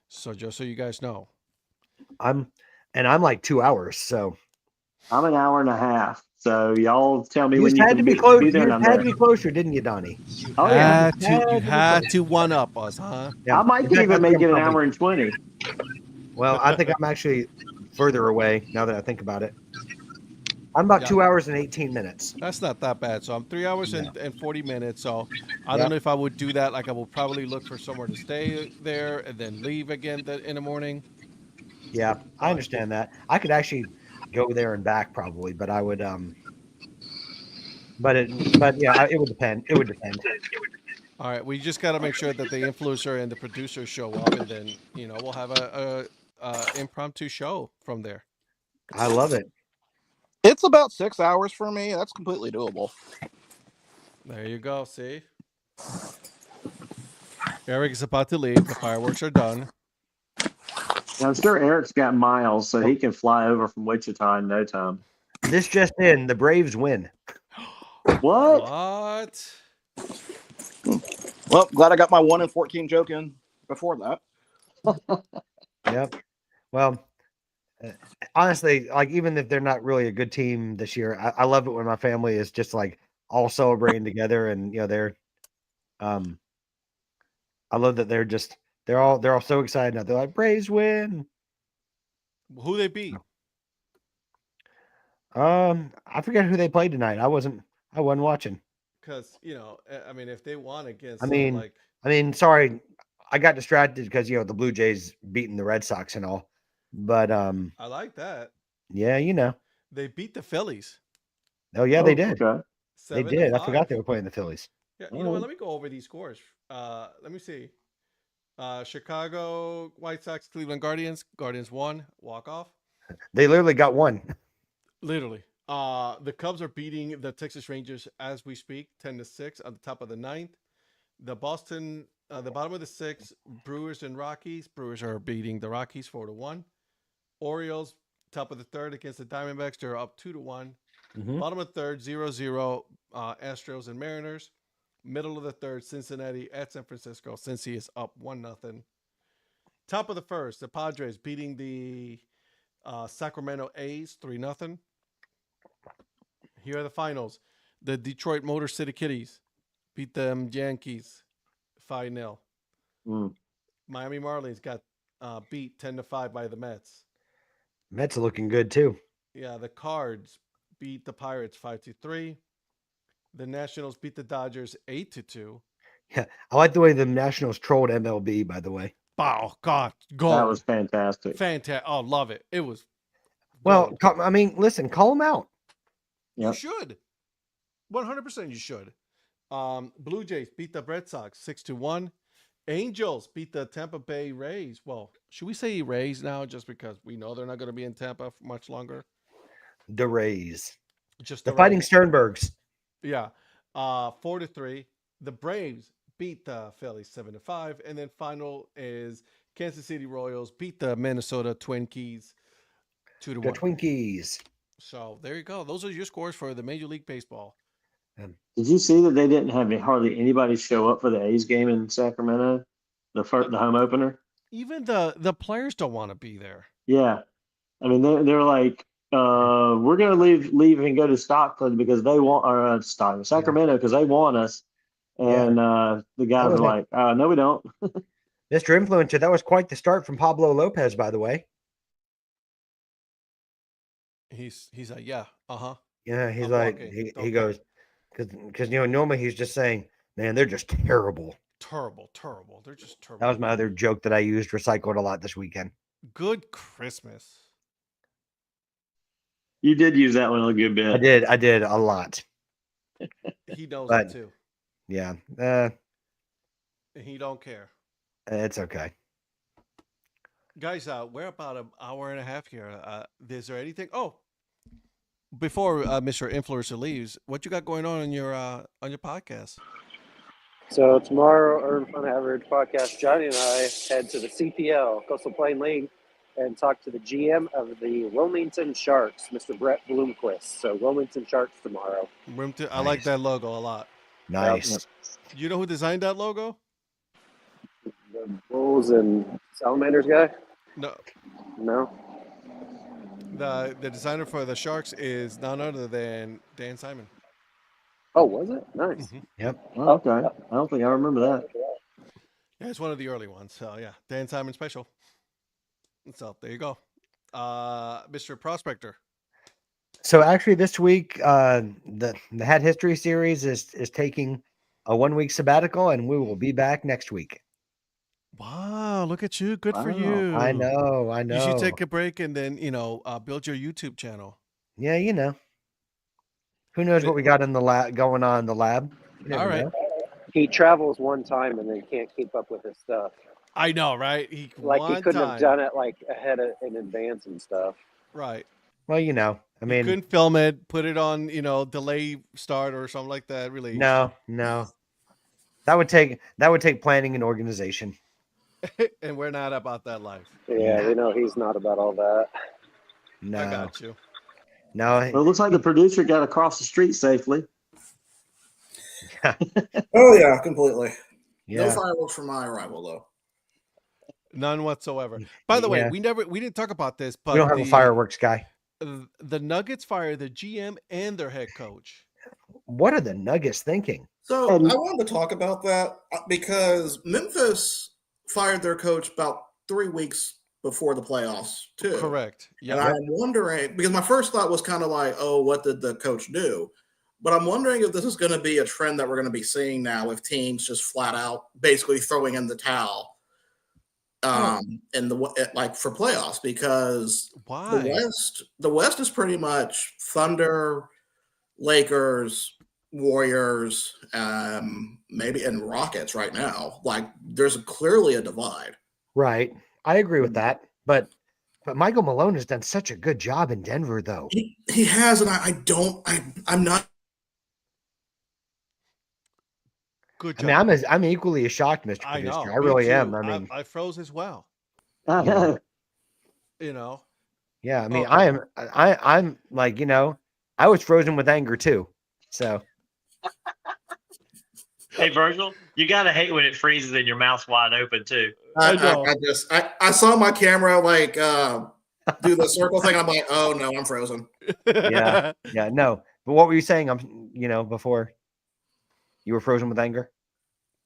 So just so you guys know, I'm like 2 hours. So I'm an hour and a half. So y'all tell me when you you had can to be close. be there. You had to be closer, didn't you, Donnie? Oh yeah. You had to one up us, huh? Yeah. I might even make it an hour and 20. Well, I think I'm actually further away now that I think about it. I'm about 2 hours and 18 minutes. That's not that bad. So I'm 3 hours and 40 minutes. So I don't know if I would do that. Like I will probably look for somewhere to stay there and then leave again in the morning. Yeah, I understand that. I could actually go there and back probably, but I would it would depend. It would depend. All right, we just got to make sure that the influencer and the producer show up, and then we'll have a impromptu show from there. I love it. It's about 6 hours for me. That's completely doable. There you go. See, Eric is about to leave. The fireworks are done. I'm sure Eric's got miles, so he can fly over from Wichita in no time. This just in: the Braves win. What? What? Well, glad I got my 1 in 14 joke in before that. Yep. Well, honestly, like even if they're not really a good team this year, I love it when my family is just like all celebrating together, and they're, I love that they're all so excited now. They're like, Braves win. Who they beat? I forget who they played tonight. I wasn't watching. Because if they won against, sorry, I got distracted because the Blue Jays beating the Red Sox and all. But I like that. Yeah, they beat the Phillies. Oh yeah, they did. Okay. They did. I forgot they were playing the Phillies. Yeah, you know what? Let me go over these scores. Let me see. Chicago White Sox, Cleveland Guardians. Guardians won. Walk off. They literally got one. Literally. The Cubs are beating the Texas Rangers as we speak, 10-6 on the top of the ninth. The Boston, the bottom of the sixth, Brewers and Rockies. Brewers are beating the Rockies 4-1. Orioles, top of the third against the Diamondbacks. They're up 2-1. Mhm. Bottom of the third, 0-0, Astros and Mariners. Middle of the third, Cincinnati at San Francisco. Cincy is up 1-0. Top of the first, the Padres beating the Sacramento A's 3-0. Here are the finals. The Detroit Motor City Kitties beat them Yankees 5-0. Miami Marlins got beat 10-5 by the Mets. Mets are looking good too. Yeah, the Cards beat the Pirates 5-3. The Nationals beat the Dodgers 8-2. Yeah, I like the way the Nationals trolled MLB. By the way, Oh God, go! That was fantastic. Fantastic. Oh, love it. It was. well, I mean, listen, call them out. You Yep. should. 100% you should. Blue Jays beat the Red Sox 6-1. Angels beat the Tampa Bay Rays. Well, should we say Rays now just because we know they're not going to be in Tampa for much longer? The Rays, Just the the Fighting Rays. Sternbergs. Yeah. 4-3. The Braves beat the Phillies 7-5. And then final is Kansas City Royals beat the Minnesota Twinkies 2-1. The Twinkies. So there you go. Those are your scores for the Major League Baseball. Did you see that they didn't have hardly anybody show up for the A's game in Sacramento, the home opener? Even the players don't want to be there. Yeah, I mean they're like, we're gonna leave and go to Stockton because they want Sacramento because they want us, and the guys was are like, no, we don't. Mr. Influencer, that was quite the start from Pablo Lopez, by the way. He's like, yeah, Yeah, he's I'm like, walking. he goes, because normally he's just saying, man, they're just terrible. terrible. They're just terrible. That was my other joke that I used, recycled a lot this weekend. Good Christmas. You did use that one a good bit. I did a lot. He knows But- it too. Yeah, He don't care. it's okay. Guys, we're about an hour and a half here. Is there anything? Oh, before Mr. Influencer leaves, what you got going on your podcast? So tomorrow, Earn Fun Average podcast, Johnny and I head to the CPL, Coastal Plain League, and talk to the GM of the Wilmington Sharks, Mr. Brett Bloomquist. So Wilmington Sharks tomorrow. I like that logo a lot. Nice. You know who designed that logo? The Bulls and Salamanders guy? No. No? The designer for the Sharks is none other than Dan Simon. Oh, was it? Nice. Yep. Oh, okay, I don't think I remember that. Yeah, it's one of the early ones. So yeah, Dan Simon special. So there you go. Mr. Prospector. So actually, this week, the Hat History series is taking a 1 week sabbatical, and we will be back next week. Wow, look at you. Good for Wow. you. I know. You should take a break and then, build your YouTube channel. Yeah, who knows what we got in the lab going on in the lab? You never All right. know. He travels one time and then can't keep up with his stuff. I know, right? He He couldn't have done it in advance and stuff. Right. Well, I You mean, couldn't film it, put it on, delay start or something like that. Really. no. That would take planning and organization. And we're not about that life. Yeah, we know he's not about all that. No, I got you. no. Well, it looks like the producer got across the street safely. Oh yeah, completely. No Yeah. fireworks for my arrival though. None whatsoever. By the way, Yeah. we didn't talk about this, but We don't have a fireworks guy. The Nuggets fired the GM and their head coach. What are the Nuggets thinking? So And- I wanted to talk about that because Memphis fired their coach about 3 weeks before the playoffs too. Correct. And Yeah. I'm wondering, because my first thought was kind of like, oh, what did the coach do? But I'm wondering if this is going to be a trend that we're going to be seeing now with teams just flat out basically throwing in the towel in for playoffs, because Why? the West is pretty much Thunder, Lakers, Warriors, maybe and Rockets right now. Like there's clearly a divide. Right. I agree with that. But But Michael Malone has done such a good job in Denver, though. He has, and I'm not. Good I job. mean, I'm equally as shocked, Mr. I Producer. know. I me really too. am. I mean, I froze as well. Yeah. You know. Yeah, I mean, Okay. I'm like, I was frozen with anger too. So Hey, Virgil, you gotta hate when it freezes and your mouth's wide open too. I saw my camera like do the circle thing. I'm like, oh no, I'm frozen. yeah, no. But what were you saying? Before you were frozen with anger.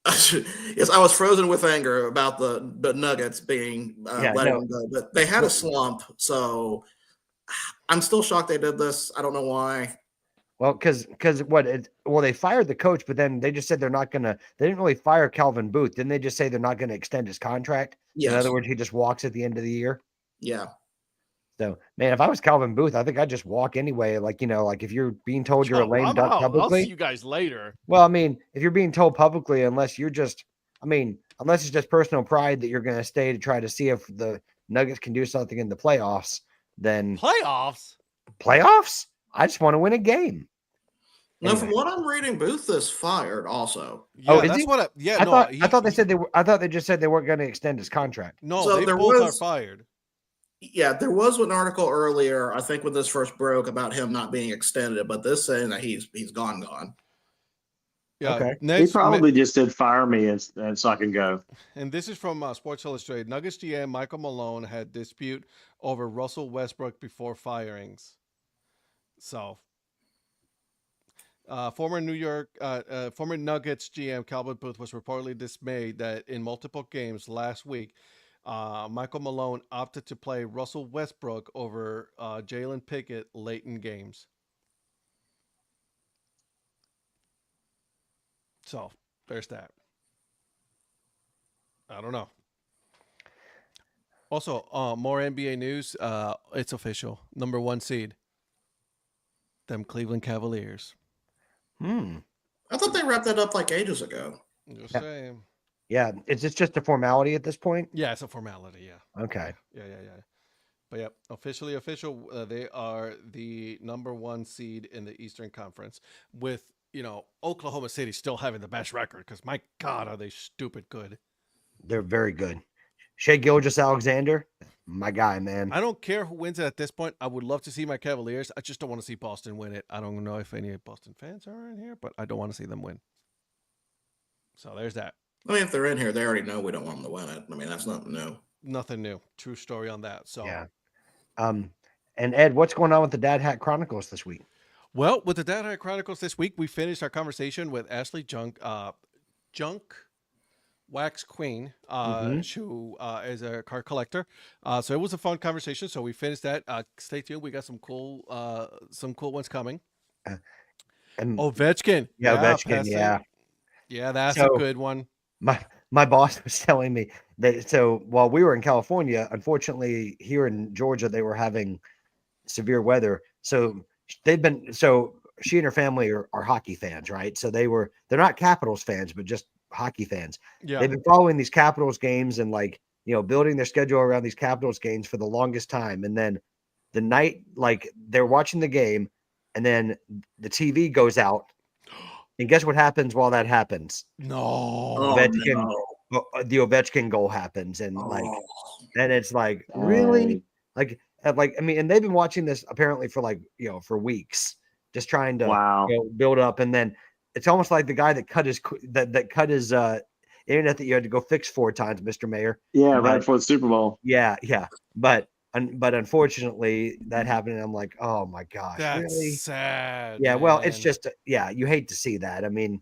Yes, I was frozen with anger about the Nuggets being letting them go, but they had a slump, so I'm still shocked they did this. I don't know why. Well, because they fired the coach, but then they just said they're not gonna. They didn't really fire Calvin Booth. Didn't they just say they're not going to extend his contract? Yes. In other words, he just walks at the end of the year. Yeah. So, man, if I was Calvin Booth, I think I'd just walk anyway. Like, like if you're being told you're a lame duck publicly. I'll see you guys later. Well, I mean, if you're being told publicly, unless it's just personal pride that you're going to stay to try to see if the Nuggets can do something in the playoffs, then playoffs. I just want to win a game. No, from what I'm reading, Booth is fired also. Yeah, that's what. I thought they said I thought they just said they weren't going to extend his contract. No, so they both are fired. Yeah, there was an article earlier, I think when this first broke, about him not being extended, but this saying that he's gone. Yeah, okay. He probably just said fire me and so I can go. And this is from Sports Illustrated. Nuggets GM Michael Malone had dispute over Russell Westbrook before firings. So, former Nuggets GM Calvin Booth was reportedly dismayed that in multiple games last week, Michael Malone opted to play Russell Westbrook over Jalen Pickett late in games. So there's that. I don't know. Also, more NBA news. It's official. Number 1 seed. Them Cleveland Cavaliers. I thought they wrapped that up like ages ago. Just saying. Yeah, is this just a formality at this point? Yeah, it's a formality. Yeah. Okay. Yeah. But yeah, officially official. They are the number 1 seed in the Eastern Conference with, Oklahoma City still having the best record because, my God, are they stupid good. They're very good. Shea Gilgeous-Alexander, my guy, man. I don't care who wins it at this point. I would love to see my Cavaliers. I just don't want to see Boston win it. I don't know if any Boston fans are in here, but I don't want to see them win. So there's that. I mean, if they're in here, they already know we don't want them to win it. I mean, that's nothing new. Nothing new. True story on that. So yeah. And Ed, what's going on with the Dad Hat Chronicles this week? Well, with the Dad Hat Chronicles this week, we finished our conversation with Ashley Junk Wax Queen, who is a car collector. So it was a fun conversation. So we finished that. Stay tuned. We got some cool ones coming. And Ovechkin. Yeah, Ovechkin. Passing. Yeah. Yeah, that's a good one. My boss was telling me that. So while we were in California, unfortunately here in Georgia, they were having severe weather. So she and her family are hockey fans, right? So they're not Capitals fans, but just hockey fans. Yeah. They've been following these Capitals games and building their schedule around these Capitals games for the longest time. And then the night, they're watching the game and then the TV goes out. And guess what happens while that happens? No. The Ovechkin goal happens. And then it's really? And they've been watching this apparently for for weeks, just trying to build up. And then it's almost like the guy that cut his internet that you had to go fix 4 times, Mr. Mayor. Yeah, right before the Super Bowl. Yeah. But unfortunately that happened. And I'm like, oh my gosh, that's really sad. Yeah. Man. Well, it's just, you hate to see that. I mean,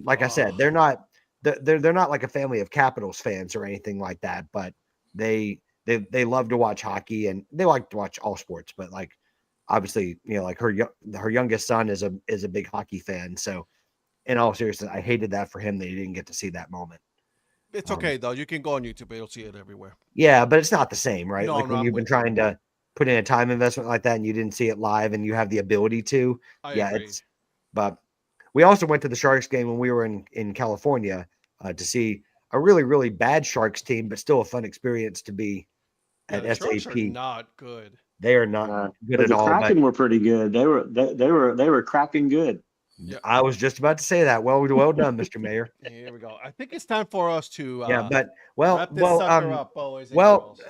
like I said, they're not like a family of Capitals fans or anything like that, but they love to watch hockey and they like to watch all sports, but obviously, her youngest son is a big hockey fan. So in all seriousness, I hated that for him that he didn't get to see that moment. It's okay though. You can go on YouTube, you'll see it everywhere. Yeah, but it's not the same, right? No, when you've been trying to put in a time investment like that and you didn't see it live and you have the ability to. I agree. But we also went to the Sharks game when we were in California to see a really, really bad Sharks team, but still a fun experience to be Yeah, at the sharks SAP. are not good. They are not good but at the all. Kraken But were pretty good. They were cracking good. Yeah. I was just about to say that. Well done, Mr. Mayor. Here we go. I think it's time for us to Yeah, but wrap this sucker up, boys and well, girls.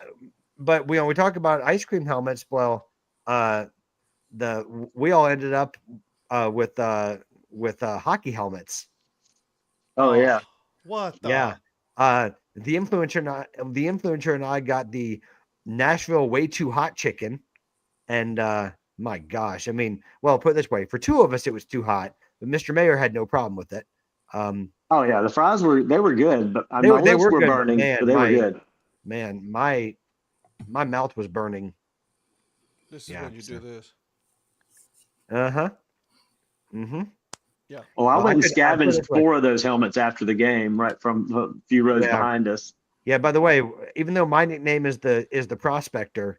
but we talk about ice cream helmets. Well, we all ended up with hockey helmets. Oh yeah. What the? Yeah. The influencer and I got the Nashville Way Too Hot chicken, and my gosh, I mean, well, put it this way: for two of us, it was too hot, but Mr. Mayor had no problem with it. Oh yeah, the fries were good, but They my lips were were good, burning, man, but they were good. Man, my mouth was burning. This is when you do this. Uh-huh. Mm-hmm. Yeah. Well, I went and scavenged way. 4 of those helmets after the game, right from a few rows behind us. Yeah. By the way, even though my nickname is the Prospector,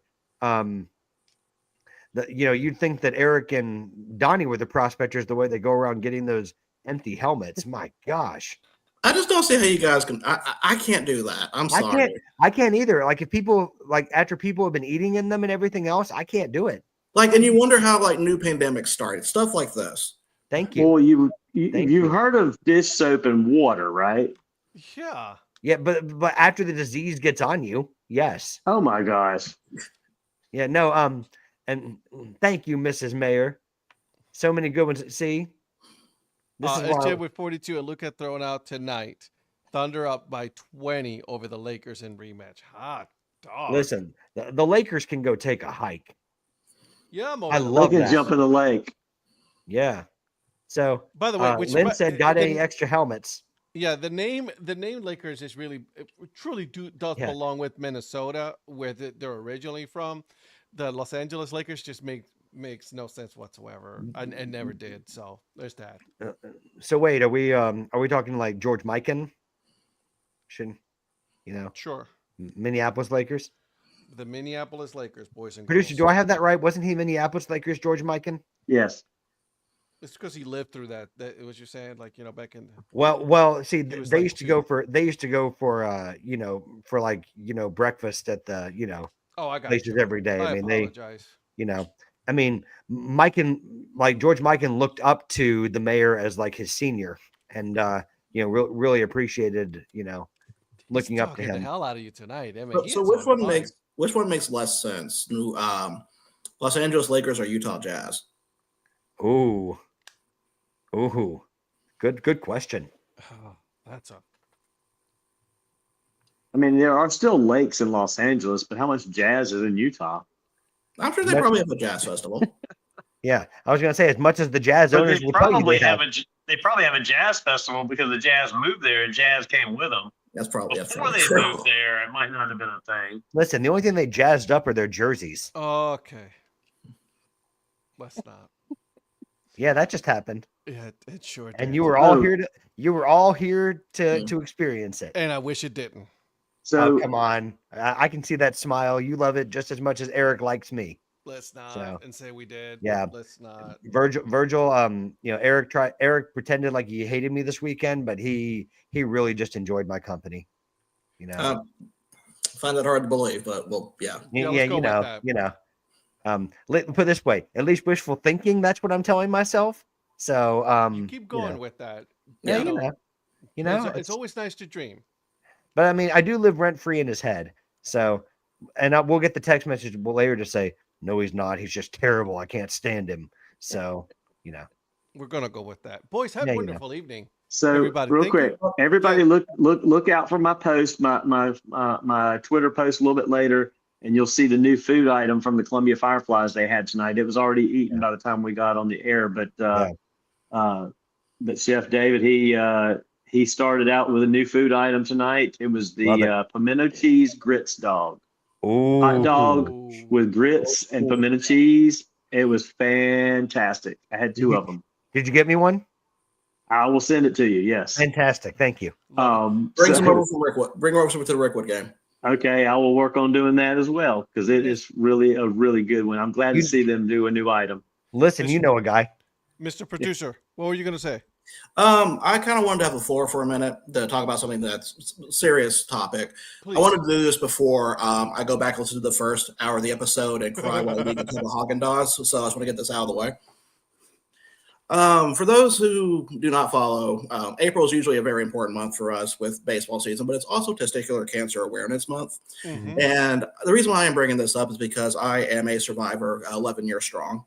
you'd think that Eric and Donnie were the prospectors the way they go around getting those empty helmets. My gosh. I just don't see how you guys can. I can't do that. I'm sorry. I can't either. Like if people after people have been eating in them and everything else, I can't do it. And you wonder how new pandemics started. Stuff like this. Thank you. Well, you've heard of dish soap and water, right? Yeah. Yeah, but after the disease gets on you, yes. Oh my gosh. Yeah, no, and thank you, Mrs. Mayor. So many good ones. See, this is SJ with 42 and Luka throwing out tonight. Thunder up by 20 over the Lakers in rematch. Hot dog. Listen, the Lakers can go take a hike. Yeah, I love they that. can jump in the lake. Yeah. So, by the way, Lynn said, "Got any extra helmets?" Yeah, the name Lakers is truly does belong with Minnesota, where they're originally from. The Los Angeles Lakers just makes no sense whatsoever, and never did. So there's that. So wait, are we talking like George Mikan? Sure. Minneapolis Lakers. The Minneapolis Lakers, boys and girls. Producer, do I have that right? Wasn't he Minneapolis Lakers, George Mikan? Yes. It's because he lived through that. That was you're saying, back in. Well. See, they used to go for breakfast at the Oh, I got places you. every day. I mean, apologize. George Mikan looked up to the mayor as like his senior, and really appreciated looking up to him. The hell out of you tonight. I mean, so which one makes less sense? Los Angeles Lakers or Utah Jazz? Ooh, good question. Oh, that's a. I mean, there are still lakes in Los Angeles, but how much jazz is in Utah? I'm sure they probably have a jazz festival. Yeah, I was going to say, as much as the jazz owners will tell you they probably have a jazz festival because the Jazz moved there and jazz came with them. That's probably before they moved there. It might not have been a thing. Listen, the only thing they jazzed up are their jerseys. Okay, let's not. Yeah, that just happened. Yeah, it sure did. And you were all here to experience it. And I wish it didn't. So come on, I can see that smile. You love it just as much as Eric likes me. Let's not and say we did. Yeah, let's not. Virgil. Eric pretended like he hated me this weekend, but he really just enjoyed my company. Find that hard to believe, but yeah. Put it this way, at least wishful thinking. That's what I'm telling myself. So you keep going with that. Yeah, it's always nice to dream. But I mean, I do live rent free in his head. So, and we'll get the text message later to say, no, he's not. He's just terrible. I can't stand him. So, we're gonna go with that. Boys, have a wonderful evening. So everybody, real quick, everybody look out for my post, my Twitter post a little bit later, and you'll see the new food item from the Columbia Fireflies they had tonight. It was already eaten by the time we got on the air, but Chef David, he started out with a new food item tonight. It was the pimento cheese grits dog. Ooh. Hot dog with grits and pimento cheese. It was fantastic. I had 2 of them. Did you get me one? I will send it to you. Yes. Fantastic. Thank you. Bring some over from Rickwood. Bring over some to the Rickwood game. Okay, I will work on doing that as well because it is really a really good one. I'm glad to see them do a new item. Listen, you know a guy. Mr. Producer, what were you going to say? I kind of wanted to have the floor for a minute to talk about something that's a serious topic. Please. I wanted to do this before I go back and listen to the first hour of the episode and cry while eating a cup of Haagen-Dazs. So I just want to get this out of the way. For those who do not follow, April is usually a very important month for us with baseball season, but it's also Testicular Cancer Awareness Month. Mm-hmm. And the reason why I'm bringing this up is because I am a survivor, 11 years strong.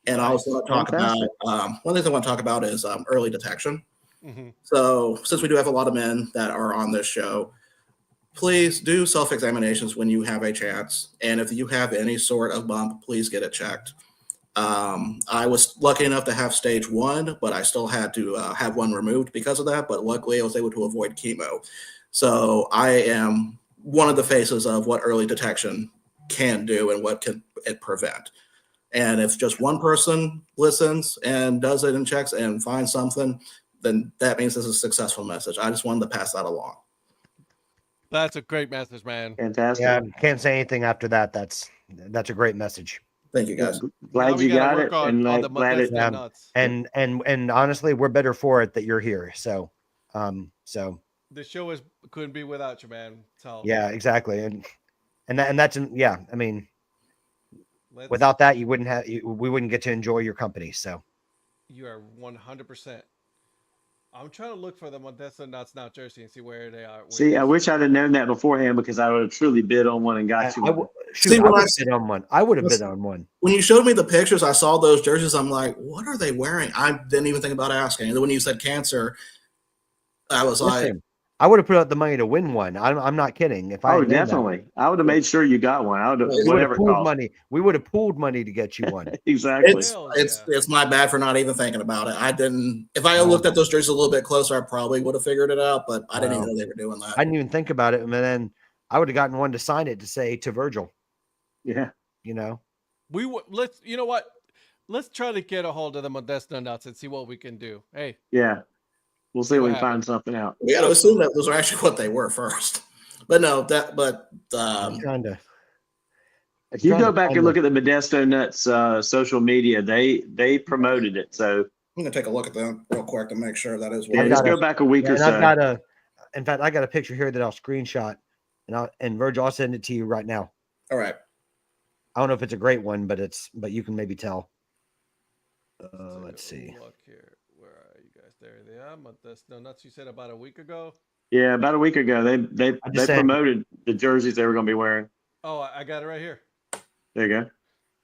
And I also want to talk about, one of the things I want to talk about is early detection. Mm-hmm. So since we do have a lot of men that are on this show, please do self-examinations when you have a chance. And if you have any sort of bump, please get it checked. I was lucky enough to have stage 1, but I still had to have one removed because of that. But luckily, I was able to avoid chemo. So I am one of the faces of what early detection can do and what can it prevent. And if just one person listens and does it and checks and finds something, then that means this is a successful message. I just wanted to pass that along. That's a great message, man. Fantastic. Yeah, can't say anything after that. That's a great message. Thank you, guys. Glad you got it, on and the glad it. nuts. And honestly, we're better for it that you're here. So, The show couldn't be without you, man. So yeah, exactly. And that's yeah. I mean, without that, we wouldn't get to enjoy your company. So you are 100%. I'm trying to look for the Modesto Nuts Now jersey and see where they are. See, I wish I'd have known that beforehand because I would have truly bid on one and got you. I would have bid on one. I would have bid on one. When you showed me the pictures, I saw those jerseys. I'm like, what are they wearing? I didn't even think about asking. And then when you said cancer, I was like, I would have put out the money to win one. I'm not kidding. If I definitely, I would have made sure you got one. I would have whatever pooled money. We would have pooled money to get you one. Exactly. It's my bad for not even thinking about it. I didn't. If I had looked at those jerseys a little bit closer, I probably would have figured it out. But I didn't even know they were doing that. I didn't even think about it, and then I would have gotten one to sign it to say to Virgil. Yeah. You know. Let's. You know what? Let's try to get a hold of the Modesto Nuts and see what we can do. Hey. Yeah. We'll see if we can find something out. We got to assume that those are actually what they were first. But no, kind of. If you go back and look at the Modesto Nuts social media, they promoted it. So I'm gonna take a look at them real quick to make sure that is. Yeah, just go back a week or so. In fact, I got a picture here that I'll screenshot, and Virgil, I'll send it to you right now. All right. I don't know if it's a great one, but you can maybe tell. Let's see. Look here. Where are you guys? There they are. Modesto Nuts. You said about a week ago. Yeah, about a week ago, they promoted the jerseys they were going to be wearing. Oh, I got it right here. There you go.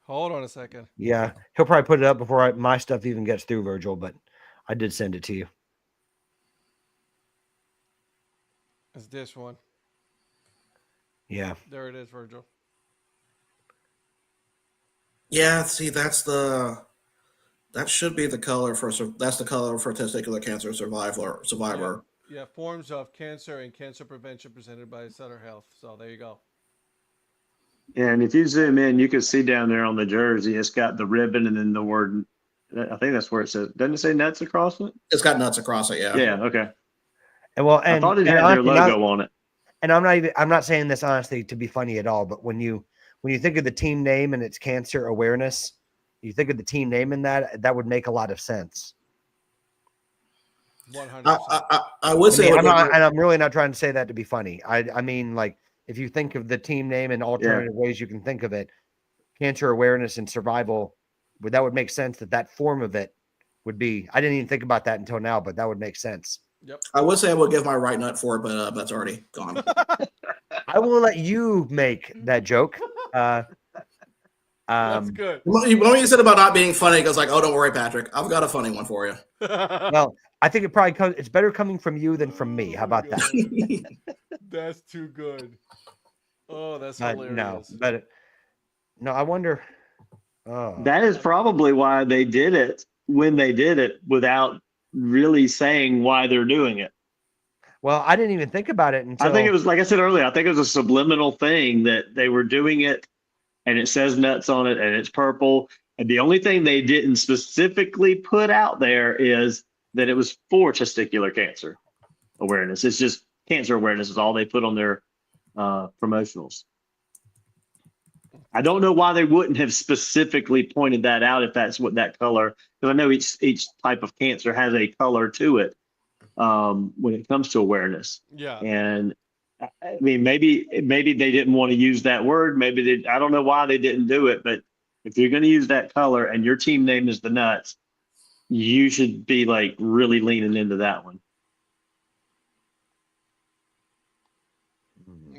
Hold on a second. Yeah, he'll probably put it up before my stuff even gets through, Virgil. But I did send it to you. It's this one. Yeah. There it is, Virgil. Yeah. See, that should be the color for testicular cancer survivor. Yeah, forms of cancer and cancer prevention presented by Sutter Health. So there you go. And if you zoom in, you can see down there on the jersey, it's got the ribbon and then the word. I think that's where it says. Doesn't it say nuts across it? It's got nuts across it. Yeah. Yeah. Okay. And I thought it had their logo on it. And I'm not saying this honestly to be funny at all, but when you think of the team name and it's cancer awareness, you think of the team name in that would make a lot of sense. 100%. I would say, I'm really not trying to say that to be funny. I mean, like, if you think of the team name in alternative ways you can think of it, cancer awareness and survival, that would make sense that form of it would be. I didn't even think about that until now, but that would make sense. Yep. I would say I would give my right nut for it, but that's already gone. I will let you make that joke. That's good. When you said about not being funny, it goes like, "Oh, don't worry, Patrick. I've got a funny one for you." Well, I think it probably it's better coming from you than from me. How about that? That's too good. Oh, that's hilarious. No, I wonder. Oh. That is probably why they did it when they did it without really saying why they're doing it. Well, I didn't even think about it until. I think it was, like I said earlier, I think it was a subliminal thing that they were doing it and it says nuts on it and it's purple. And the only thing they didn't specifically put out there is that it was for testicular cancer awareness. It's just cancer awareness is all they put on their promotionals. I don't know why they wouldn't have specifically pointed that out if that's what that color, because I know each type of cancer has a color to it when it comes to awareness. Yeah. And I mean, maybe they didn't want to use that word. Maybe I don't know why they didn't do it, but if you're going to use that color and your team name is the Nuts, you should be like really leaning into that one.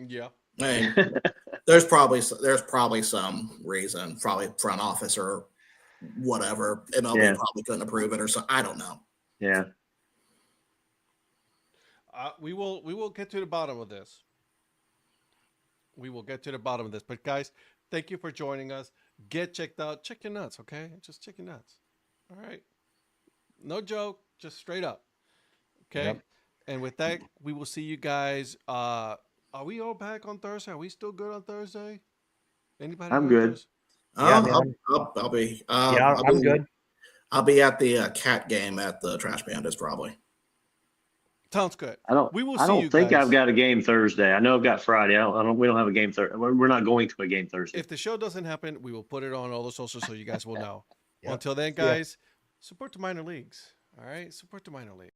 Yeah. I mean, there's probably some reason, probably front office or whatever. MLB probably couldn't approve it or something. I don't know. Yeah. We will get to the bottom of this. We will get to the bottom of this. But guys, thank you for joining us. Get checked out. Check your nuts, okay? Just check your nuts. All right. No joke, just straight up. Okay. Yep. And with that, we will see you guys. Are we all back on Thursday? Are we still good on Thursday? Anybody? I'm good. Yeah, I'll be. I'm good. I'll be at the cat game at the Trash Pandas probably. Sounds good. I don't think I've got a game Thursday. I know I've got Friday. We don't have a game Thursday. We're not going to a game Thursday. If the show doesn't happen, we will put it on all the socials so you guys will know. Yep. Until then, guys, support the minor leagues. All right, support the minor league.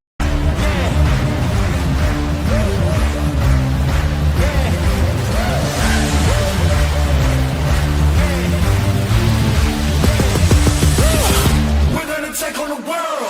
We're gonna take on the world.